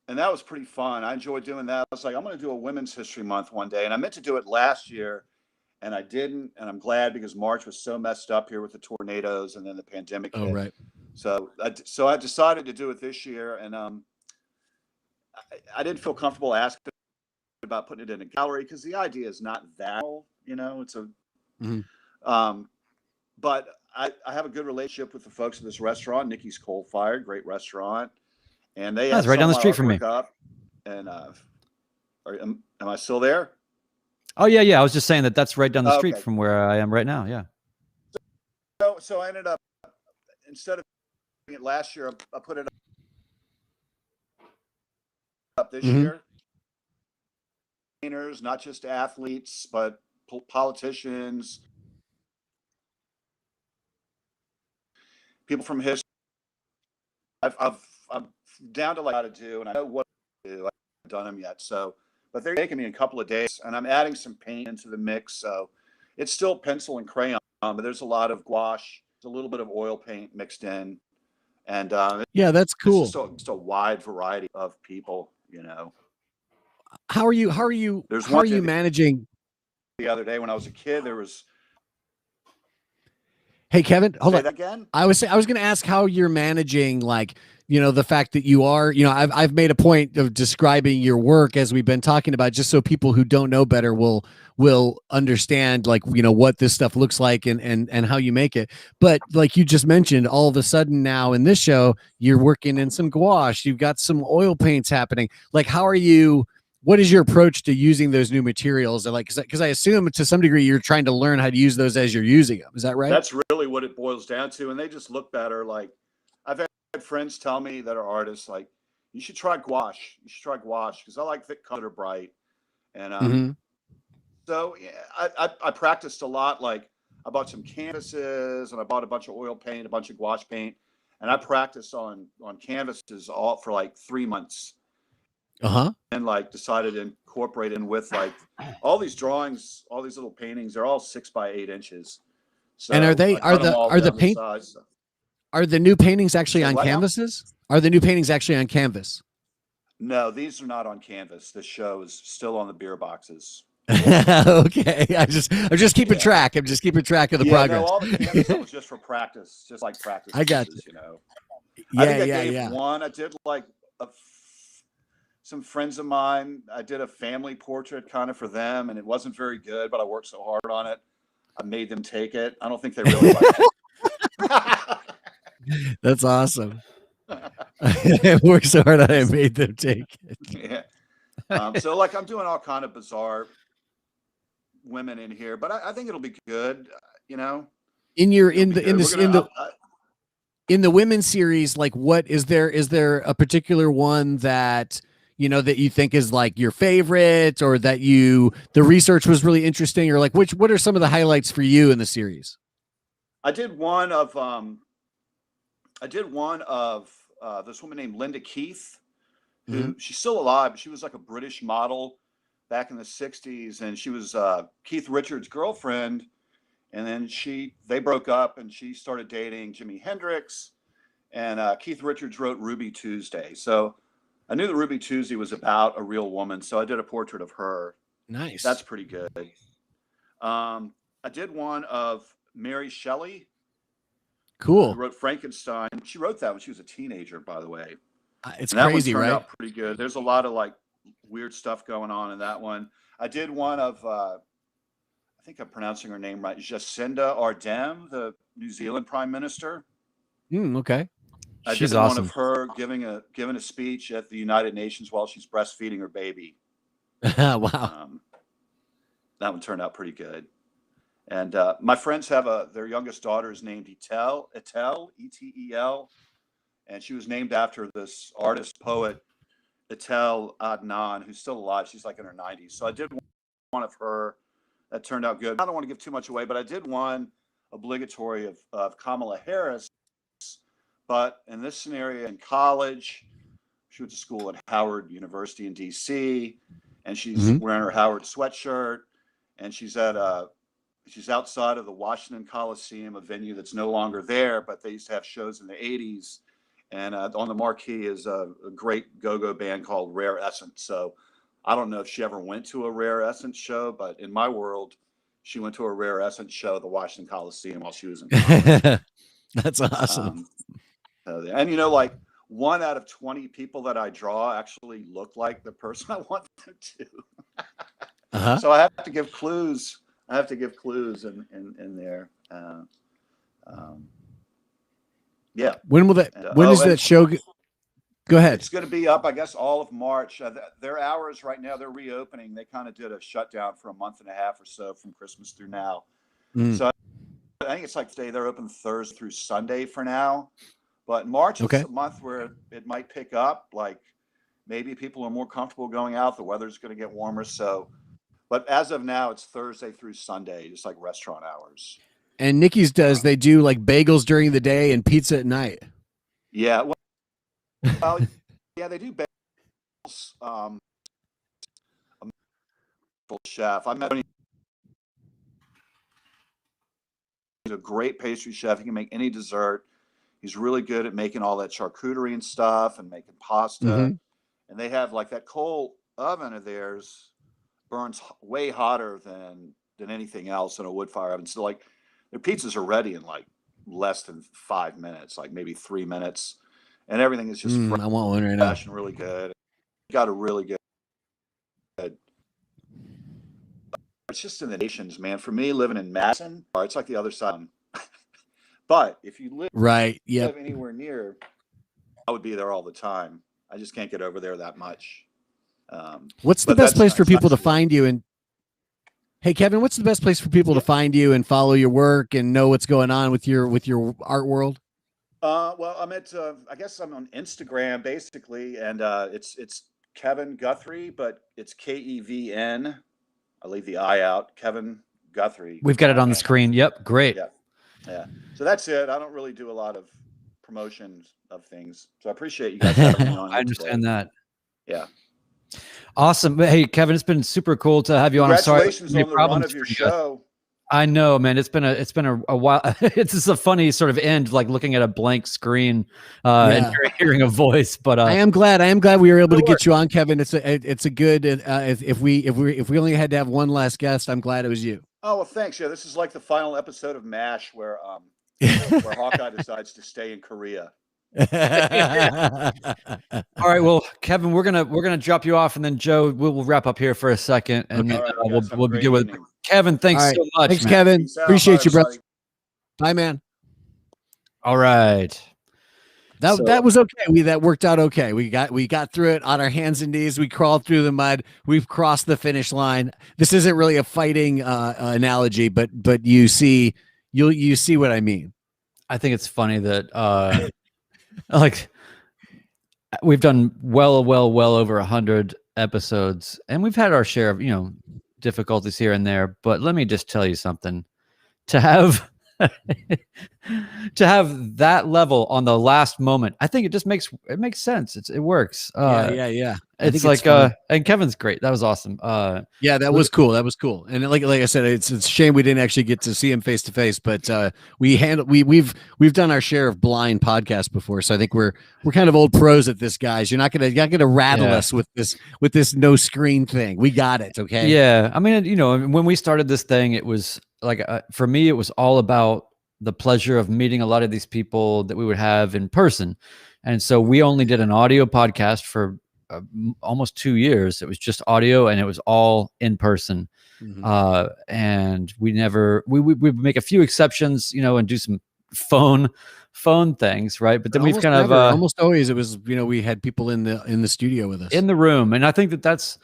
that was pretty fun. I enjoyed doing that. I was like, I'm going to do a Women's History Month one day. And I meant to do it last year and I didn't. And I'm glad because March was so messed up here with the tornadoes and then the pandemic hit. Oh, right. So I decided to do it this year. And I didn't feel comfortable asking about putting it in a gallery because the idea is not that, it's a, but I have a good relationship with the folks at this restaurant, Nikki's Coal Fired, great restaurant. And that's right down the street from me. And am I still there? Oh yeah. I was just saying that's right down the street from where I am right now. Yeah. So I ended up, instead of doing it last year, I put it up this year. Not just athletes, but politicians, people from history. I'm down to how to do, and I know what to do. I haven't done them yet, but they're taking me a couple of days, and I'm adding some paint into the mix. So it's still pencil and crayon, but there's a lot of gouache, a little bit of oil paint mixed in, and that's cool. It's just a wide variety of people, How are you managing? The other day when I was a kid, there was. Hey, Kevin, hold on. That again? I was going to ask how you're managing, the fact that you are, I've made a point of describing your work as we've been talking about, just so people who don't know better will understand, what this stuff looks like and how you make it. But like you just mentioned, all of a sudden now in this show, you're working in some gouache, you've got some oil paints happening. Like, what is your approach to using those new materials? Because I assume to some degree you're trying to learn how to use those as you're using them. Is that right? That's really what it boils down to. And they just look better. Like, I've had friends tell me that are artists, like, you should try gouache. You should try gouache because I like thick color, bright. And so I practiced a lot. Like, I bought some canvases and I bought a bunch of oil paint, a bunch of gouache paint, and I practiced on canvases all for like 3 months. And decided to incorporate in with all these drawings, all these little paintings. They're all 6 by 8 inches. So and are the new paintings actually on canvases? Are the new paintings actually on canvas? No, these are not on canvas. The show is still on the beer boxes. Okay, I'm just keeping track. I'm just keeping track of the progress. No, all the canvas was just for practice, just like practice. I got you. Yeah, I think I gave one. I did some friends of mine. I did a family portrait kind of for them, and it wasn't very good, but I worked so hard on it. I made them take it. I don't think they really liked it. That's awesome. I worked so hard on it, I made them take it. Yeah. So like I'm doing all kind of bizarre women in here, but I think it'll be good. You know, in the women's series, like what is there a particular one that you know that you think is like your favorite, or that the research was really interesting, or like what are some of the highlights for you in the series? I did one of this woman named Linda Keith, who she's still alive, but she was like a British model back in the 60s, and she was Keith Richards' girlfriend, and then they broke up, and she started dating Jimi Hendrix, and Keith Richards wrote Ruby Tuesday. So I knew that Ruby Tuesday was about a real woman, so I did a portrait of her. Nice. That's pretty good. I did one of Mary Shelley. Cool. Who wrote Frankenstein. She wrote that when she was a teenager, by the way. It's and that crazy, one turned right? out pretty good. There's a lot of like weird stuff going on in that one. I did one of, I think I'm pronouncing her name right, Jacinda Ardern, the New Zealand Prime Minister. Okay. She's did awesome. One of her giving a speech at the United Nations while she's breastfeeding her baby. Wow. That one turned out pretty good. And my friends have their youngest daughter is named Etel, E-T-E-L. And she was named after this artist, poet, Etel Adnan, who's still alive. She's like in her 90s. So I did one of her that turned out good. I don't want to give too much away, but I did one obligatory of Kamala Harris. But in this scenario, in college, she went to school at Howard University in D.C., and she's wearing her Howard sweatshirt, and she's outside of the Washington Coliseum, a venue that's no longer there, but they used to have shows in the 80s. And on the marquee is a great go-go band called Rare Essence. So I don't know if she ever went to a Rare Essence show, but in my world, she went to a Rare Essence show at the Washington Coliseum while she was in college. That's awesome. And you know, like 1 out of 20 people that I draw actually look like the person I want them to. So I have to give clues. In there. Yeah. When will that? When is that show? Go ahead. It's going to be up, I guess, all of March. Their hours right now, they're reopening. They kind of did a shutdown for a month and a half or so from Christmas through now. So I think it's like today they're open Thursday through Sunday for now. But March is a month where it might pick up. Like maybe people are more comfortable going out. The weather's going to get warmer. So, but as of now, it's Thursday through Sunday, just like restaurant hours. And Nikki's they do like bagels during the day and pizza at night. Yeah. Well, yeah, they do bagels. A chef. I met him. He's a great pastry chef. He can make any dessert. He's really good at making all that charcuterie and stuff and making pasta. And they have like that coal oven of theirs burns way hotter than anything else in a wood fire oven. So like their pizzas are ready in like less than 5 minutes, like maybe 3 minutes, and everything is just fresh. I want one right now. And really good. Got a really good. It's just in the nations, man. For me, living in Madison, it's like the other side. But if you live live anywhere near, I would be there all the time. I just can't get over there that much. What's the best place for people to find you? And hey, Kevin, what's the best place for people to find you and follow your work and know what's going on with your art world? Well, I'm at I guess I'm on Instagram basically, and it's Kevin Guthrie, but it's Kevn. I leave the I out. Kevin Guthrie. We've got it on the screen. Yep, great. Yeah. So that's it. I don't really do a lot of promotions of things. So I appreciate you guys having me on. I understand that. Yeah. Awesome. Hey, Kevin, it's been super cool to have you on. I'm sorry. Congratulations on the run of your show. I know, man. It's been a while. It's just a funny sort of end, like looking at a blank screen and hearing a voice. But I am glad we were able to get you on, Kevin. It's a good. If we only had to have one last guest, I'm glad it was you. Oh well, thanks. Yeah, this is like the final episode of MASH where Hawkeye decides to stay in Korea. All right, well, Kevin, we're gonna drop you off, and then Joe, we'll wrap up here for a second, and Okay. we'll begin with Kevin. Thanks so much. Thanks, man. Kevin. Peace out. Appreciate Bye, you, bro. everybody. Bye, man. All right. That was okay. That worked out okay. We got through it on our hands and knees. We crawled through the mud. We've crossed the finish line. This isn't really a fighting analogy, but you see what I mean. I think it's funny that like we've done well over 100 episodes, and we've had our share of difficulties here and there. But let me just tell you something: to have that level on the last moment, I think it makes sense. It works. Yeah. It's like and Kevin's great. That was awesome. Yeah, that was cool. And like I said, it's a shame we didn't actually get to see him face to face, but we've done our share of blind podcasts before, so I think we're kind of old pros at this, guys. You're not gonna rattle us with this no screen thing. We got it. Okay. Yeah, I mean, when we started this thing, it was like for me, it was all about the pleasure of meeting a lot of these people that we would have in person, and so we only did an audio podcast for almost 2 years. It was just audio, and it was all in person. Mm-hmm. And we make a few exceptions, and do some phone things, right? But then we've kind of almost always it was we had people in the studio with us in the room, and I think that's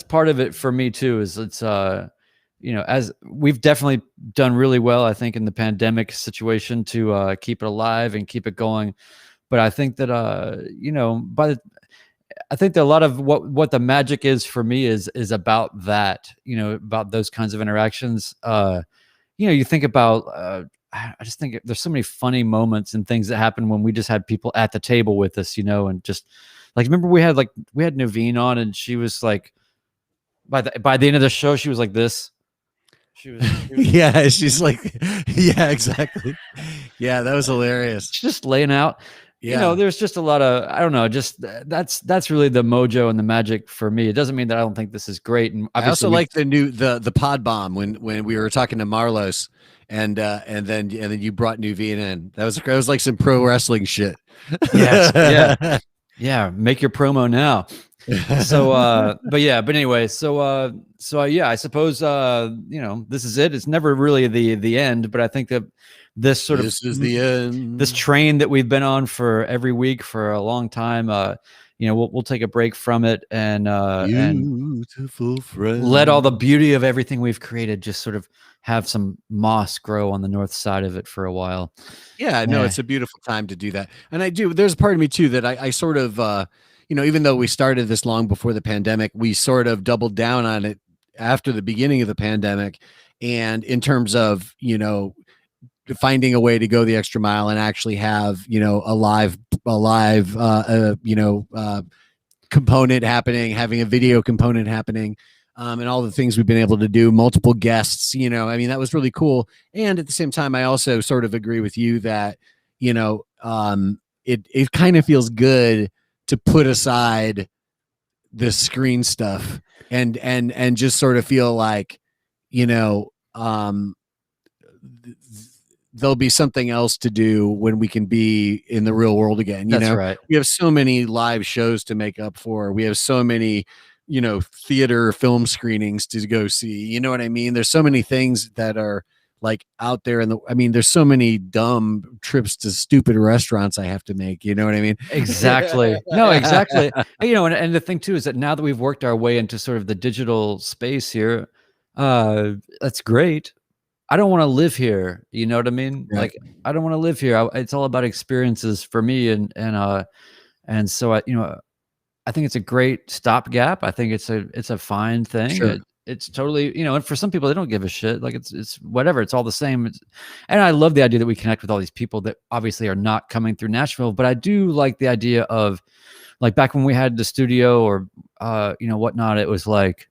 part of it for me too. Is it's as we've definitely done really well, I think, in the pandemic situation to keep it alive and keep it going. But I think that I think that a lot of what the magic is for me is about that, about those kinds of interactions. You think about, I just think there's so many funny moments and things that happen when we just had people at the table with us, and just like, remember we had Naveen on, and she was like, by the end of the show, she was like this. She was yeah, she's like, yeah, exactly. Yeah, that was hilarious. She's just laying out. Yeah. There's just a lot of, I don't know, just that's really the mojo and the magic for me. It doesn't mean that I don't think this is great. And I also like the pod bomb when we were talking to Marlos, and then you brought Nuveen in. That was like some pro wrestling shit. Yes, yeah. Make your promo now. So but anyway, so I suppose this is it. It's never really the end, but I think that this is the end. This train that we've been on for every week for a long time, we'll take a break from it and beautiful friend, let all the beauty of everything we've created just sort of have some moss grow on the north side of it for a while. Yeah, no, it's a beautiful time to do that. And there's a part of me too that I sort of even though we started this long before the pandemic, we sort of doubled down on it after the beginning of the pandemic. And in terms of, finding a way to go the extra mile and actually have, a live component happening, having a video component happening, and all the things we've been able to do, multiple guests, that was really cool. And at the same time, I also sort of agree with you that, it kind of feels good to put aside the screen stuff and just sort of feel like, there'll be something else to do when we can be in the real world again. That's right. We have so many live shows to make up for. We have so many, theater film screenings to go see. You know what I mean? There's so many things that are like out there there's so many dumb trips to stupid restaurants I have to make. You know what I mean? Exactly. No, exactly. And the thing too is that now that we've worked our way into sort of the digital space here, that's great. I don't want to live here. You know what I mean? Right. Like, I don't want to live here. It's all about experiences for me. And so I think it's a great stopgap. I think it's a fine thing. Sure. It's totally, and for some people, they don't give a shit. Like it's whatever. It's all the same. And I love the idea that we connect with all these people that obviously are not coming through Nashville, but I do like the idea of like back when we had the studio or, whatnot, it was like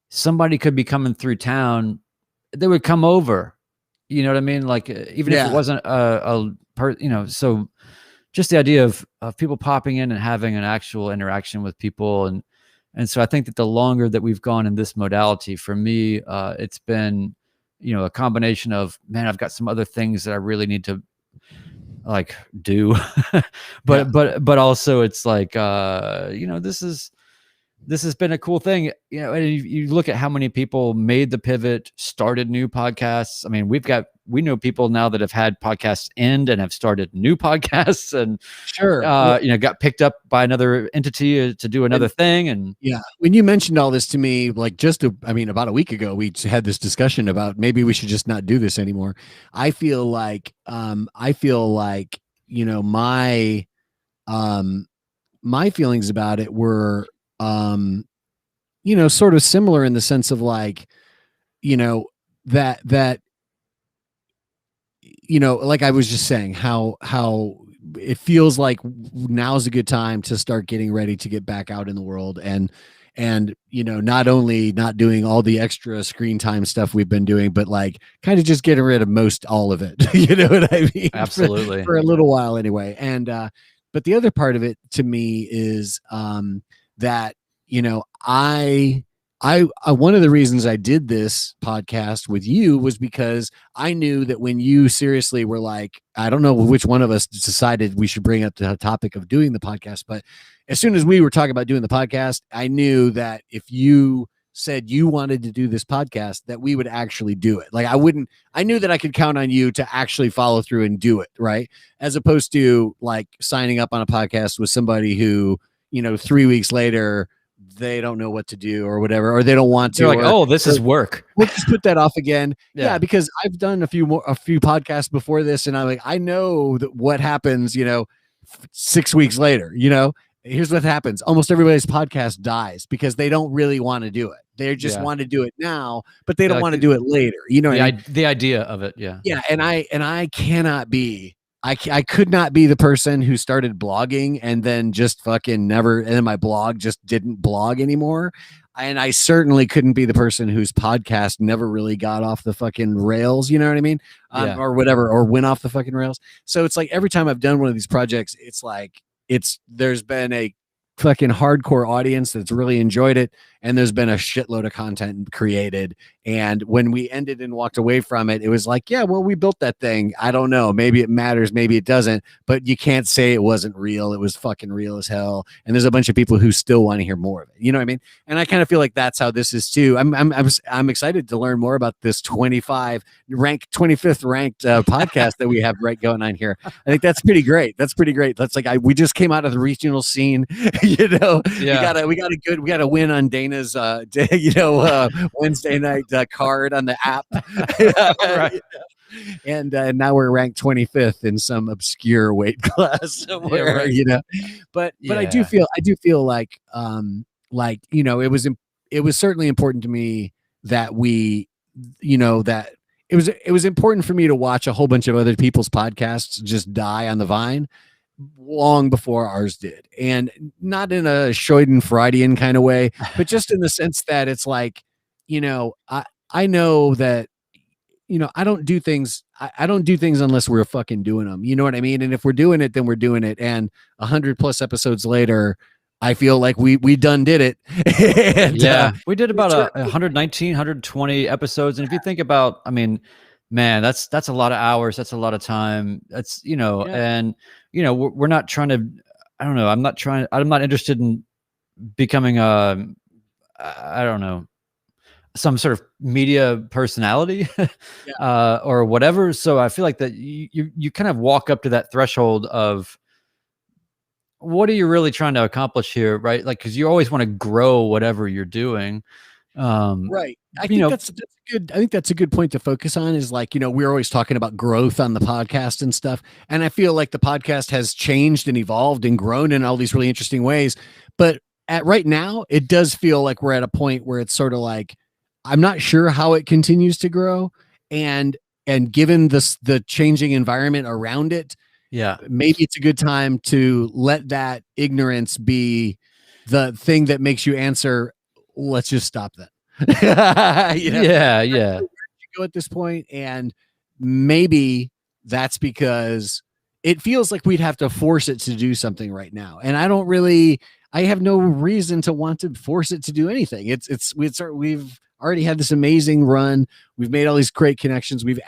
somebody could be coming through town. They would come over, you know what I mean? Like even if it wasn't so just the idea of people popping in and having an actual interaction with people. And so I think that the longer that we've gone in this modality, for me, it's been, a combination of, man, I've got some other things that I really need to like do, but also it's like, this has been a cool thing, and you look at how many people made the pivot, started new podcasts. I mean, we know people now that have had podcasts end and have started new podcasts, and got picked up by another entity to do another thing. And when you mentioned all this to me, like about a week ago, we had this discussion about maybe we should just not do this anymore. I feel like my feelings about it were, sort of similar in the sense of like, that like I was just saying, how it feels like now's a good time to start getting ready to get back out in the world, and not only not doing all the extra screen time stuff we've been doing, but like kind of just getting rid of all of it. You know what I mean? Absolutely. For a little while anyway. And but the other part of it to me is that I one of the reasons I did this podcast with you was because I knew that when you seriously were like, I don't know which one of us decided we should bring up the topic of doing the podcast, but as soon as we were talking about doing the podcast, I knew that if you said you wanted to do this podcast, that we would actually do it. Like I knew that I could count on you to actually follow through and do it, right? As opposed to like signing up on a podcast with somebody who, 3 weeks later, they don't know what to do or whatever, or they don't want to. They're like, oh, this is work. We'll just put that off again. Yeah, because I've done a few podcasts before this, and I'm like, I know that what happens, 6 weeks later. Here's what happens. Almost everybody's podcast dies because they don't really want to do it. They just want to do it now, but they don't want to do it later. The idea of it. Yeah. Yeah. And I cannot be. I could not be the person who started blogging and then just fucking never, and then my blog just didn't blog anymore. And I certainly couldn't be the person whose podcast never really got off the fucking rails. You know what I mean? Or whatever, or went off the fucking rails. So it's like every time I've done one of these projects, it's like, there's been a fucking hardcore audience that's really enjoyed it, and there's been a shitload of content created. And when we ended and walked away from it, it was like, yeah, well, we built that thing. I don't know, maybe it matters, maybe it doesn't, but you can't say it wasn't real. It was fucking real as hell, and there's a bunch of people who still want to hear more of it. You know what I mean? And I kind of feel like that's how this is too. I'm excited to learn more about this 25th ranked podcast that we have going on here. I think that's pretty great. That's like we just came out of the regional scene. We got a win on Dana's Wednesday night card on the app. Right. And now we're ranked 25th in some obscure weight class somewhere. But I do feel like it was certainly important to me that we, that it was important for me to watch a whole bunch of other people's podcasts just die on the vine long before ours did. And not in a Schadenfreudian kind of way, but just in the sense that it's like, I know that, I don't do things unless we're fucking doing them. You know what I mean? And if we're doing it, then we're doing it. And 100+ episodes later, I feel like we done did it. And, we did about 119, 120 episodes. And if you think about, I mean, man, that's a lot of hours. That's a lot of time. That's, and, we're not trying to, I don't know. I'm not interested in becoming I don't know, some sort of media personality or whatever. So I feel like that you kind of walk up to that threshold of what are you really trying to accomplish here? Right. Like, cause you always want to grow whatever you're doing. Right. I think that's good. I think that's a good point to focus on is like, we're always talking about growth on the podcast and stuff. And I feel like the podcast has changed and evolved and grown in all these really interesting ways. But right now, it does feel like we're at a point where it's sort of like, I'm not sure how it continues to grow. And given the changing environment around it, maybe it's a good time to let that ignorance be the thing that makes you answer, let's just stop that. Go at this point, and maybe that's because it feels like we'd have to force it to do something right now, and I have no reason to want to force it to do anything. already had this amazing run. We've made all these great connections. We've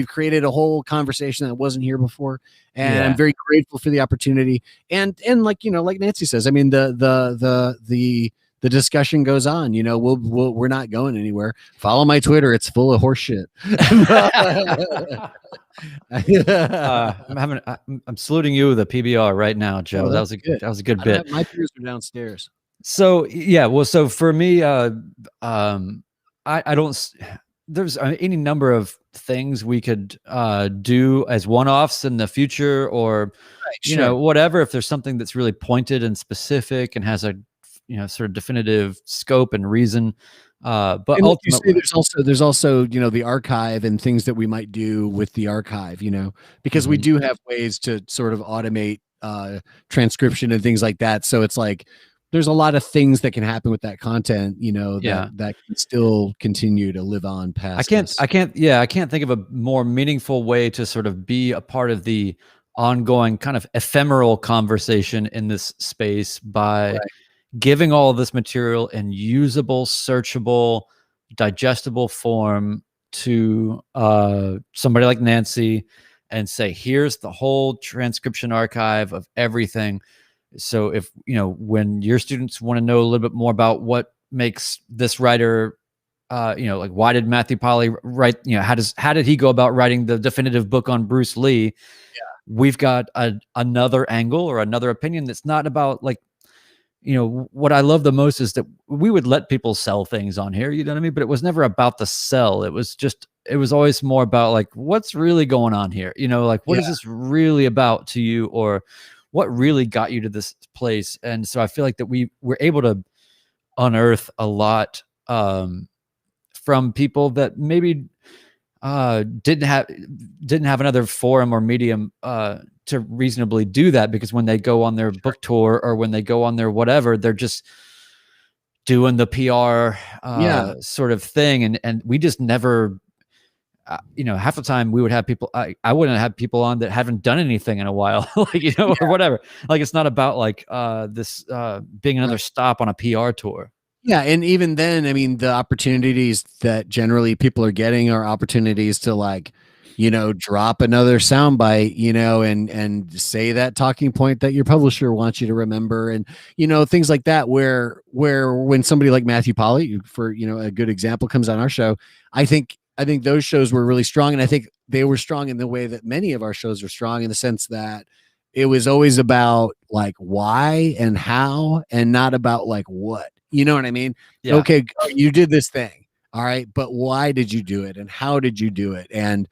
created a whole conversation that wasn't here before. And I'm very grateful for the opportunity. And like, like Nancy says, I mean, the discussion goes on. We're not going anywhere. Follow my Twitter; it's full of horse shit. I'm saluting you with a PBR right now, Joe. Oh, that was a good bit. My peers are downstairs. So yeah, well, so for me, I don't. There's any number of things we could do as one-offs in the future, or whatever. If there's something that's really pointed and specific and has a sort of definitive scope and reason. But and ultimately, there's also the archive and things that we might do with the archive, because we do have ways to sort of automate transcription and things like that. So it's like there's a lot of things that can happen with that content, that can still continue to live on past. I can't think of a more meaningful way to sort of be a part of the ongoing kind of ephemeral conversation in this space by giving all of this material in usable, searchable, digestible form to somebody like Nancy and say, here's the whole transcription archive of everything. So if, when your students want to know a little bit more about what makes this writer, like why did Matthew Polly write, how did he go about writing the definitive book on Bruce Lee? Yeah. We've got another angle or another opinion that's not about like, what I love the most is that we would let people sell things on here, you know what I mean? But it was never about the sell. It was always more about like, what's really going on here? Like, what is this really about to you, or what really got you to this place? And so I feel like that we were able to unearth a lot from people that maybe didn't have another forum or medium to reasonably do that, because when they go on their book tour or when they go on their whatever, they're just doing the PR sort of thing. And we just never, half the time we would have people, I wouldn't have people on that haven't done anything in a while, like, or whatever. Like, it's not about like this being another stop on a PR tour. Yeah. And even then, I mean, the opportunities that generally people are getting are opportunities to like, drop another soundbite, and say that talking point that your publisher wants you to remember, and, things like that, where when somebody like Matthew Polly, for, a good example, comes on our show, I think those shows were really strong. And I think they were strong in the way that many of our shows are strong, in the sense that it was always about like why and how, and not about like what, you know what I mean? Yeah. Okay, you did this thing. All right. But why did you do it? And how did you do it? And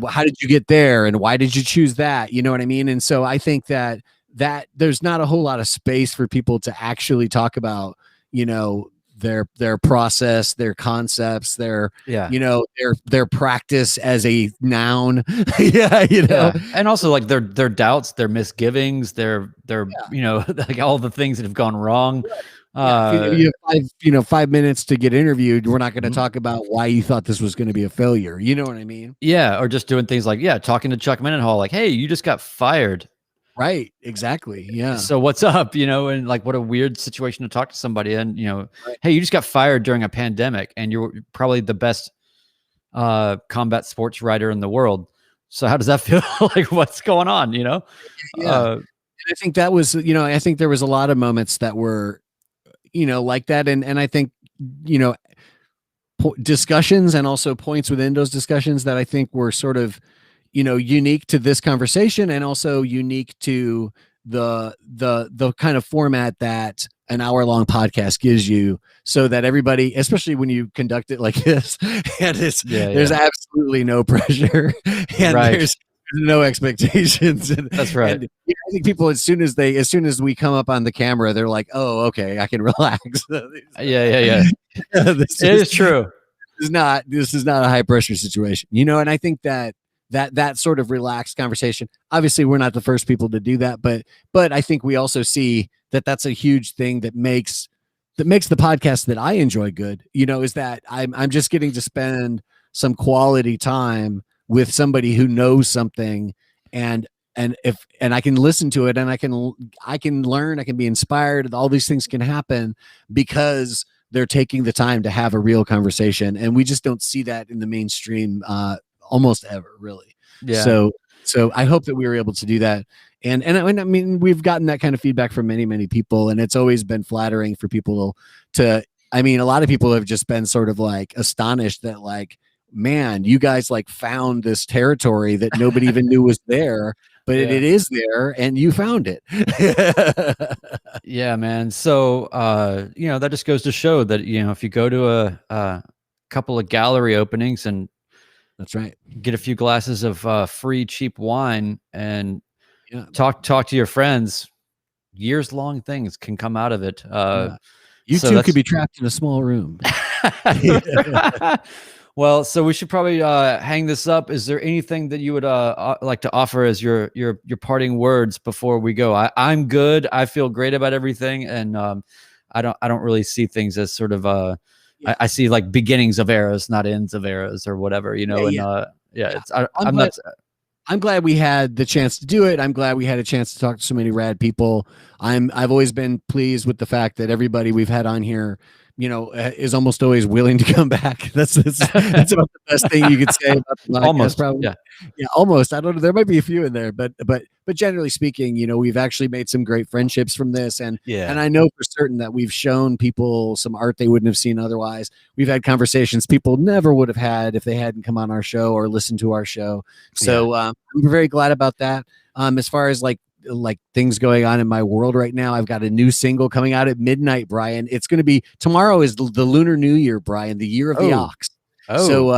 how did you get there? And why did you choose that? You know what I mean? And so I think that there's not a whole lot of space for people to actually talk about, their process, their concepts, their practice as a noun. And also like their doubts, their misgivings, their like all the things that have gone wrong. If you have 5 minutes to get interviewed, we're not going to talk about why you thought this was going to be a failure. You know what I mean? Yeah. Or just doing things like, talking to Chuck Mendenhall, like, hey, you just got fired. Right. Exactly. Yeah. So what's up? And like, what a weird situation to talk to somebody. And, hey, you just got fired during a pandemic, and you're probably the best combat sports writer in the world. So how does that feel? Like, what's going on? Yeah. I think that was, I think there was a lot of moments that were, like that. And I think, discussions and also points within those discussions that I think were sort of, unique to this conversation, and also unique to the kind of format that an hour-long podcast gives you, so that everybody, especially when you conduct it like this, and there's absolutely no pressure, and there's no expectations. That's right. And I think people, as soon as we come up on the camera, they're like, oh, okay, I can relax. Yeah. It is true. This is not a high pressure situation, and I think that sort of relaxed conversation, obviously we're not the first people to do that, but I think we also see that that's a huge thing that makes the podcast that I enjoy good, is that I'm just getting to spend some quality time with somebody who knows something, and I can listen to it, and I can learn, I can be inspired, all these things can happen because they're taking the time to have a real conversation, and we just don't see that in the mainstream almost ever, really. Yeah. So I hope that we were able to do that. And I mean, we've gotten that kind of feedback from many, many people, and it's always been flattering for people to, I mean, a lot of people have just been sort of like astonished that like, man, you guys like found this territory that nobody even knew was there, but it is there and you found it. Yeah, man. So, that just goes to show that, if you go to a couple of gallery openings and that's right, get a few glasses of free cheap wine and talk to your friends, years long things can come out of it. You two could be trapped in a small room. Well, so we should probably hang this up. Is there anything that you would like to offer as your parting words before we go? I'm good. I feel great about everything, and I don't really see things as sort of I see like beginnings of eras, not ends of eras or whatever, I'm glad we had the chance to do it. I'm glad we had a chance to talk to so many rad people. I've always been pleased with the fact that everybody we've had on here, is almost always willing to come back. That's about the best thing you could say about the podcast, almost, probably. Yeah, almost. I don't know. There might be a few in there, but generally speaking, we've actually made some great friendships from this, and I know for certain that we've shown people some art they wouldn't have seen otherwise. We've had conversations people never would have had if they hadn't come on our show or listened to our show. So I'm very glad about that. As far as like things going on in my world right now, I've got a new single coming out at midnight, Brian. It's going to be tomorrow is the Lunar New Year, Brian, the year of the ox. So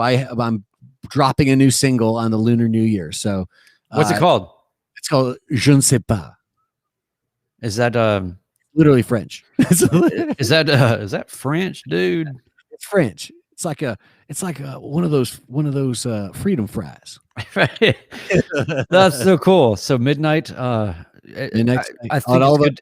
I'm dropping a new single on the Lunar New Year. So what's it called? It's called Je ne sais pas. Is that literally French? Is that French, dude? It's French. It's like one of those freedom fries. That's so cool. So midnight. I think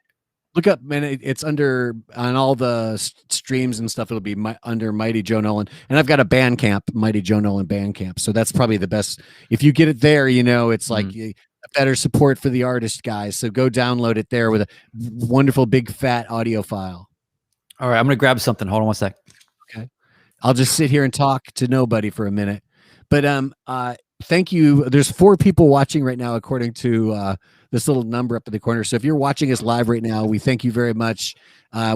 look up, man. It's under on all the streams and stuff. It'll be under Mighty Joe Nolan, and I've got a Bandcamp, Mighty Joe Nolan Bandcamp. So that's probably the best. If you get it there, it's like a better support for the artist, guys. So go download it there with a wonderful big fat audio file. All right, I'm gonna grab something. Hold on one sec. Okay. I'll just sit here and talk to nobody for a minute. But thank you. There's 4 people watching right now, according to this little number up in the corner. So if you're watching us live right now, we thank you very much.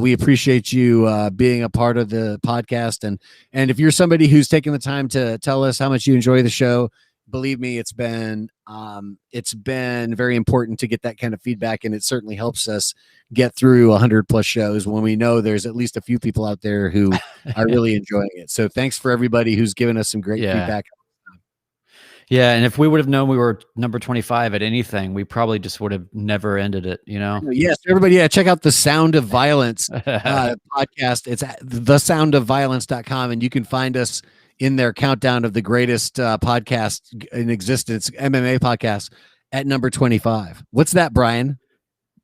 We appreciate you being a part of the podcast. And if you're somebody who's taking the time to tell us how much you enjoy the show, believe me, it's been very important to get that kind of feedback, and it certainly helps us get through 100+ shows when we know there's at least a few people out there who are really enjoying it. So thanks for everybody who's given us some great feedback. Yeah, and if we would have known we were number 25 at anything, we probably just would have never ended it, Yes, everybody, check out the Sound of Violence podcast. It's at thesoundofviolence.com, and you can find us in their countdown of the greatest podcast in existence, MMA podcast, at number 25. What's that, Brian?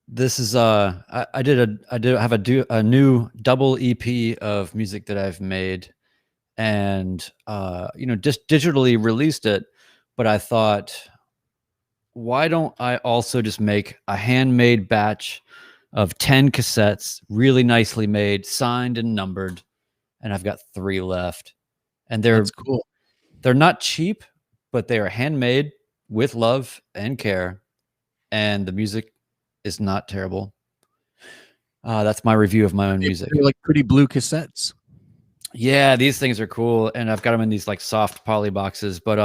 This is I have a new double EP of music that I've made, and just digitally released it. But I thought, why don't I also just make a handmade batch of 10 cassettes, really nicely made, signed and numbered, and I've got 3 left. And that's cool. They're not cheap, but they are handmade with love and care, and the music is not terrible. That's my review of my own music. They're like pretty blue cassettes. Yeah, these things are cool, and I've got them in these like soft poly boxes. But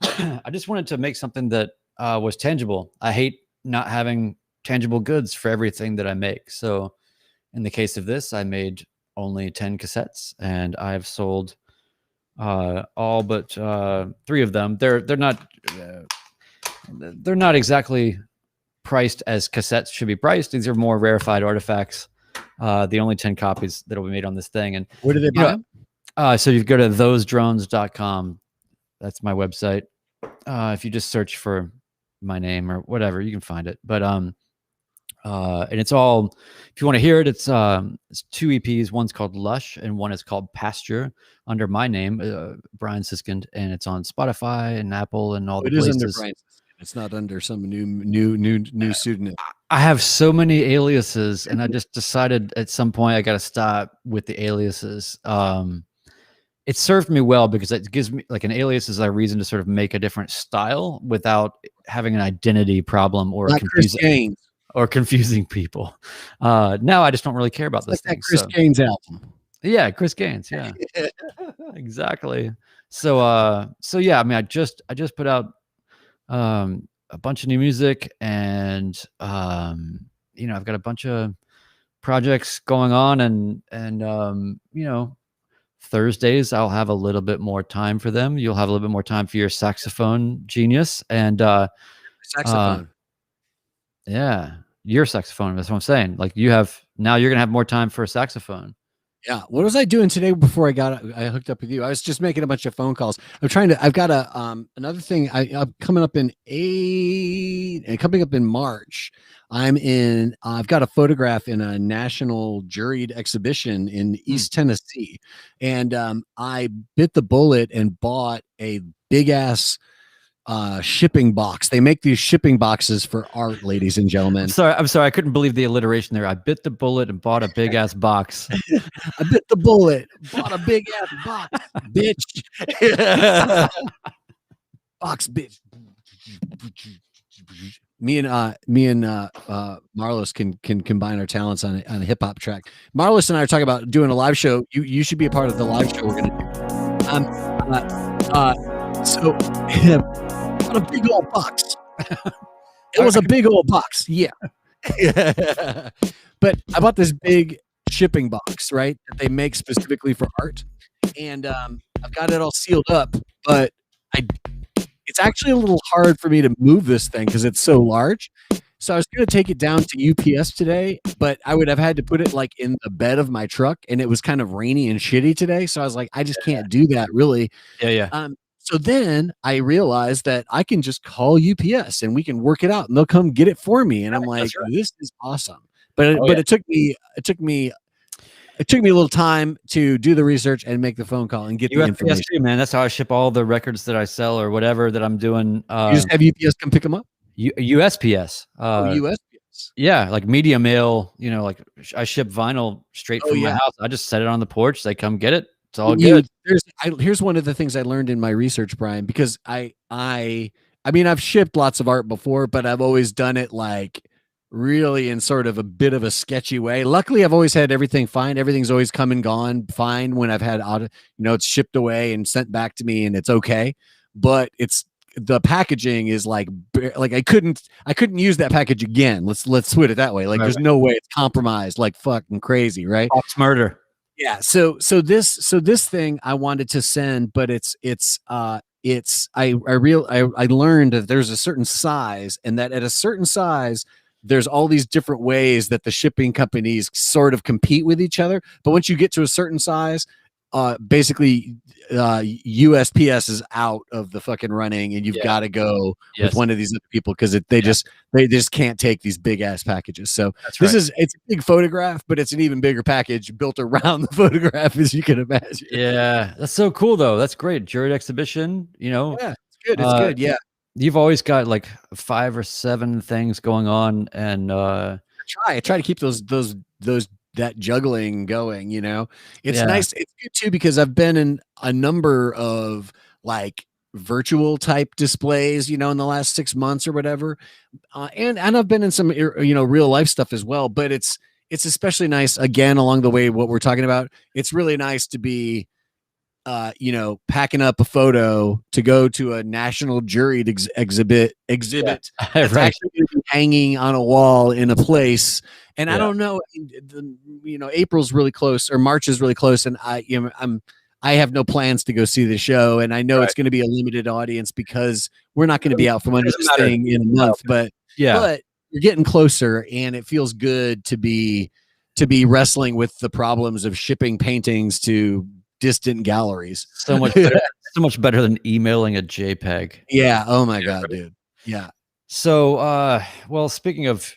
I just wanted to make something that was tangible. I hate not having tangible goods for everything that I make. So in the case of this, I made only 10 cassettes, and I've sold all but 3 of them. They're not exactly priced as cassettes should be priced. These are more rarefied artifacts. The only 10 copies that will be made on this thing. And where do they buy them? So you go to thosedrones.com. That's my website. If you just search for my name or whatever, you can find it. But and it's all, if you want to hear it, it's 2 EPs. One's called Lush and one is called Pasture, under my name, Brian Siskind, and it's on Spotify and Apple and all the places. It is under Brian Siskind. It's not under some new pseudonym. I have so many aliases, and I just decided at some point I got to stop with the aliases. It served me well because it gives me like an alias is a reason to sort of make a different style without having an identity problem or confusing people. Now I just don't really care about this. Like that Chris Gaines album. Yeah, Chris Gaines. Yeah, exactly. So yeah, I mean, I just put out a bunch of new music, and I've got a bunch of projects going on, and Thursdays I'll have a little bit more time for them. You'll have a little bit more time for your saxophone genius, and saxophone. Yeah, your saxophone. That's what I'm saying. Like you're gonna have more time for a saxophone. Yeah. What was I doing today before I hooked up with you? I was just making a bunch of phone calls. I've got another thing I'm coming up in March. I've got a photograph in a national juried exhibition in East Tennessee. And I bit the bullet and bought a big ass shipping box. They make these shipping boxes for art, ladies and gentlemen. I'm sorry. I couldn't believe the alliteration there. I bit the bullet and bought a big ass box. I bit the bullet, bought a big ass box, bitch. Box, bitch. Me and Marlos can combine our talents on a hip hop track. Marlos and I are talking about doing a live show. You should be a part of the live show we're gonna do. So a big old box. It was a big old box. Yeah. But I bought this big shipping box, right? That they make specifically for art. And I've got it all sealed up, but it's actually a little hard for me to move this thing because it's so large. So I was going to take it down to UPS today, but I would have had to put it like in the bed of my truck, and it was kind of rainy and shitty today. So I was like, I just can't do that really. Yeah. So then I realized that I can just call UPS and we can work it out and they'll come get it for me. And I'm like, this is awesome. But it took me a little time to do the research and make the phone call and get the information. Too, man. That's how I ship all the records that I sell or whatever that I'm doing. You just have UPS come pick them up? USPS. USPS. Yeah, like media mail, like I ship vinyl straight from my house. I just set it on the porch. They come get it. It's all good. Here's one of the things I learned in my research, Brian, because I mean, I've shipped lots of art before, but I've always done it like really in sort of a bit of a sketchy way. Luckily, I've always had everything fine. Everything's always come and gone fine when I've had, it's shipped away and sent back to me and it's okay. But the packaging is like I couldn't use that package again. Let's put it that way. Like there's no way it's compromised like fucking crazy, right? Fox murder. Yeah. So this thing I wanted to send, but I learned that there's a certain size, and that at a certain size, there's all these different ways that the shipping companies sort of compete with each other. But once you get to a certain size, basically USPS is out of the fucking running, and you've got to go with one of these other people because they just can't take these big ass packages. So it's a big photograph, but it's an even bigger package built around the photograph, as you can imagine. Yeah, that's so cool though. That's great. Juried exhibition, Yeah, it's good. It's good. Yeah. You've always got like 5 or 7 things going on, and I try to keep that juggling going. It's nice. It's good too because I've been in a number of like virtual type displays, in the last 6 months or whatever, and I've been in some real life stuff as well. But it's especially nice again along the way what we're talking about. It's really nice to be packing up a photo to go to a national juried exhibit that's actually going to be hanging on a wall in a place. And I don't know, April's really close, or March is really close, and I have no plans to go see the show, and I know it's going to be a limited audience because we're not going to be out from under this thing in a month. But you're getting closer, and it feels good to be wrestling with the problems of shipping paintings to distant galleries. So much better than emailing a JPEG. Yeah. Oh my God, dude. Yeah. So, well, speaking of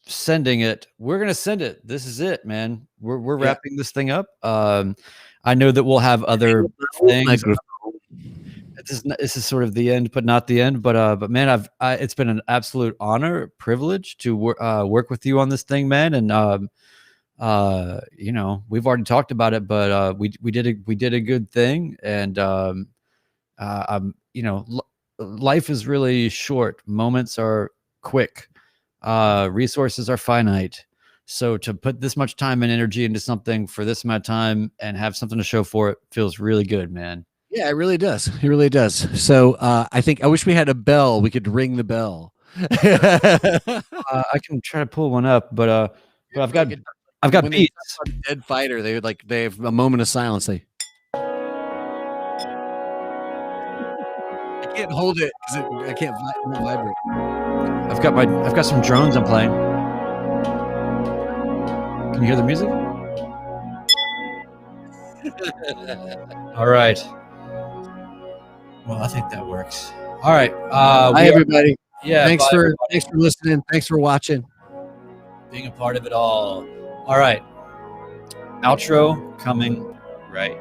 sending it, we're going to send it. This is it, man. We're wrapping this thing up. I know that we'll have other things. This is sort of the end, but not the end. But man, it's been an absolute honor, privilege to work with you on this thing, man. And you know, we've already talked about it, but we did a good thing. And you know, life is really short. Moments are quick. Resources are finite. So to put this much time and energy into something for this amount of time and have something to show for it feels really good, man. Yeah, it really does. It really does. So I wish we had a bell. We could ring the bell. I can try to pull one up, but I've got beats. Dead fighter. They have a moment of silence. I can't hold it because I can't vibrate. I've got some drones I'm playing. Can you hear the music? All right. Well, I think that works. All right. Hi, everybody. Thanks for everybody. listening. Thanks for watching. Being a part of it all. All right. Outro coming right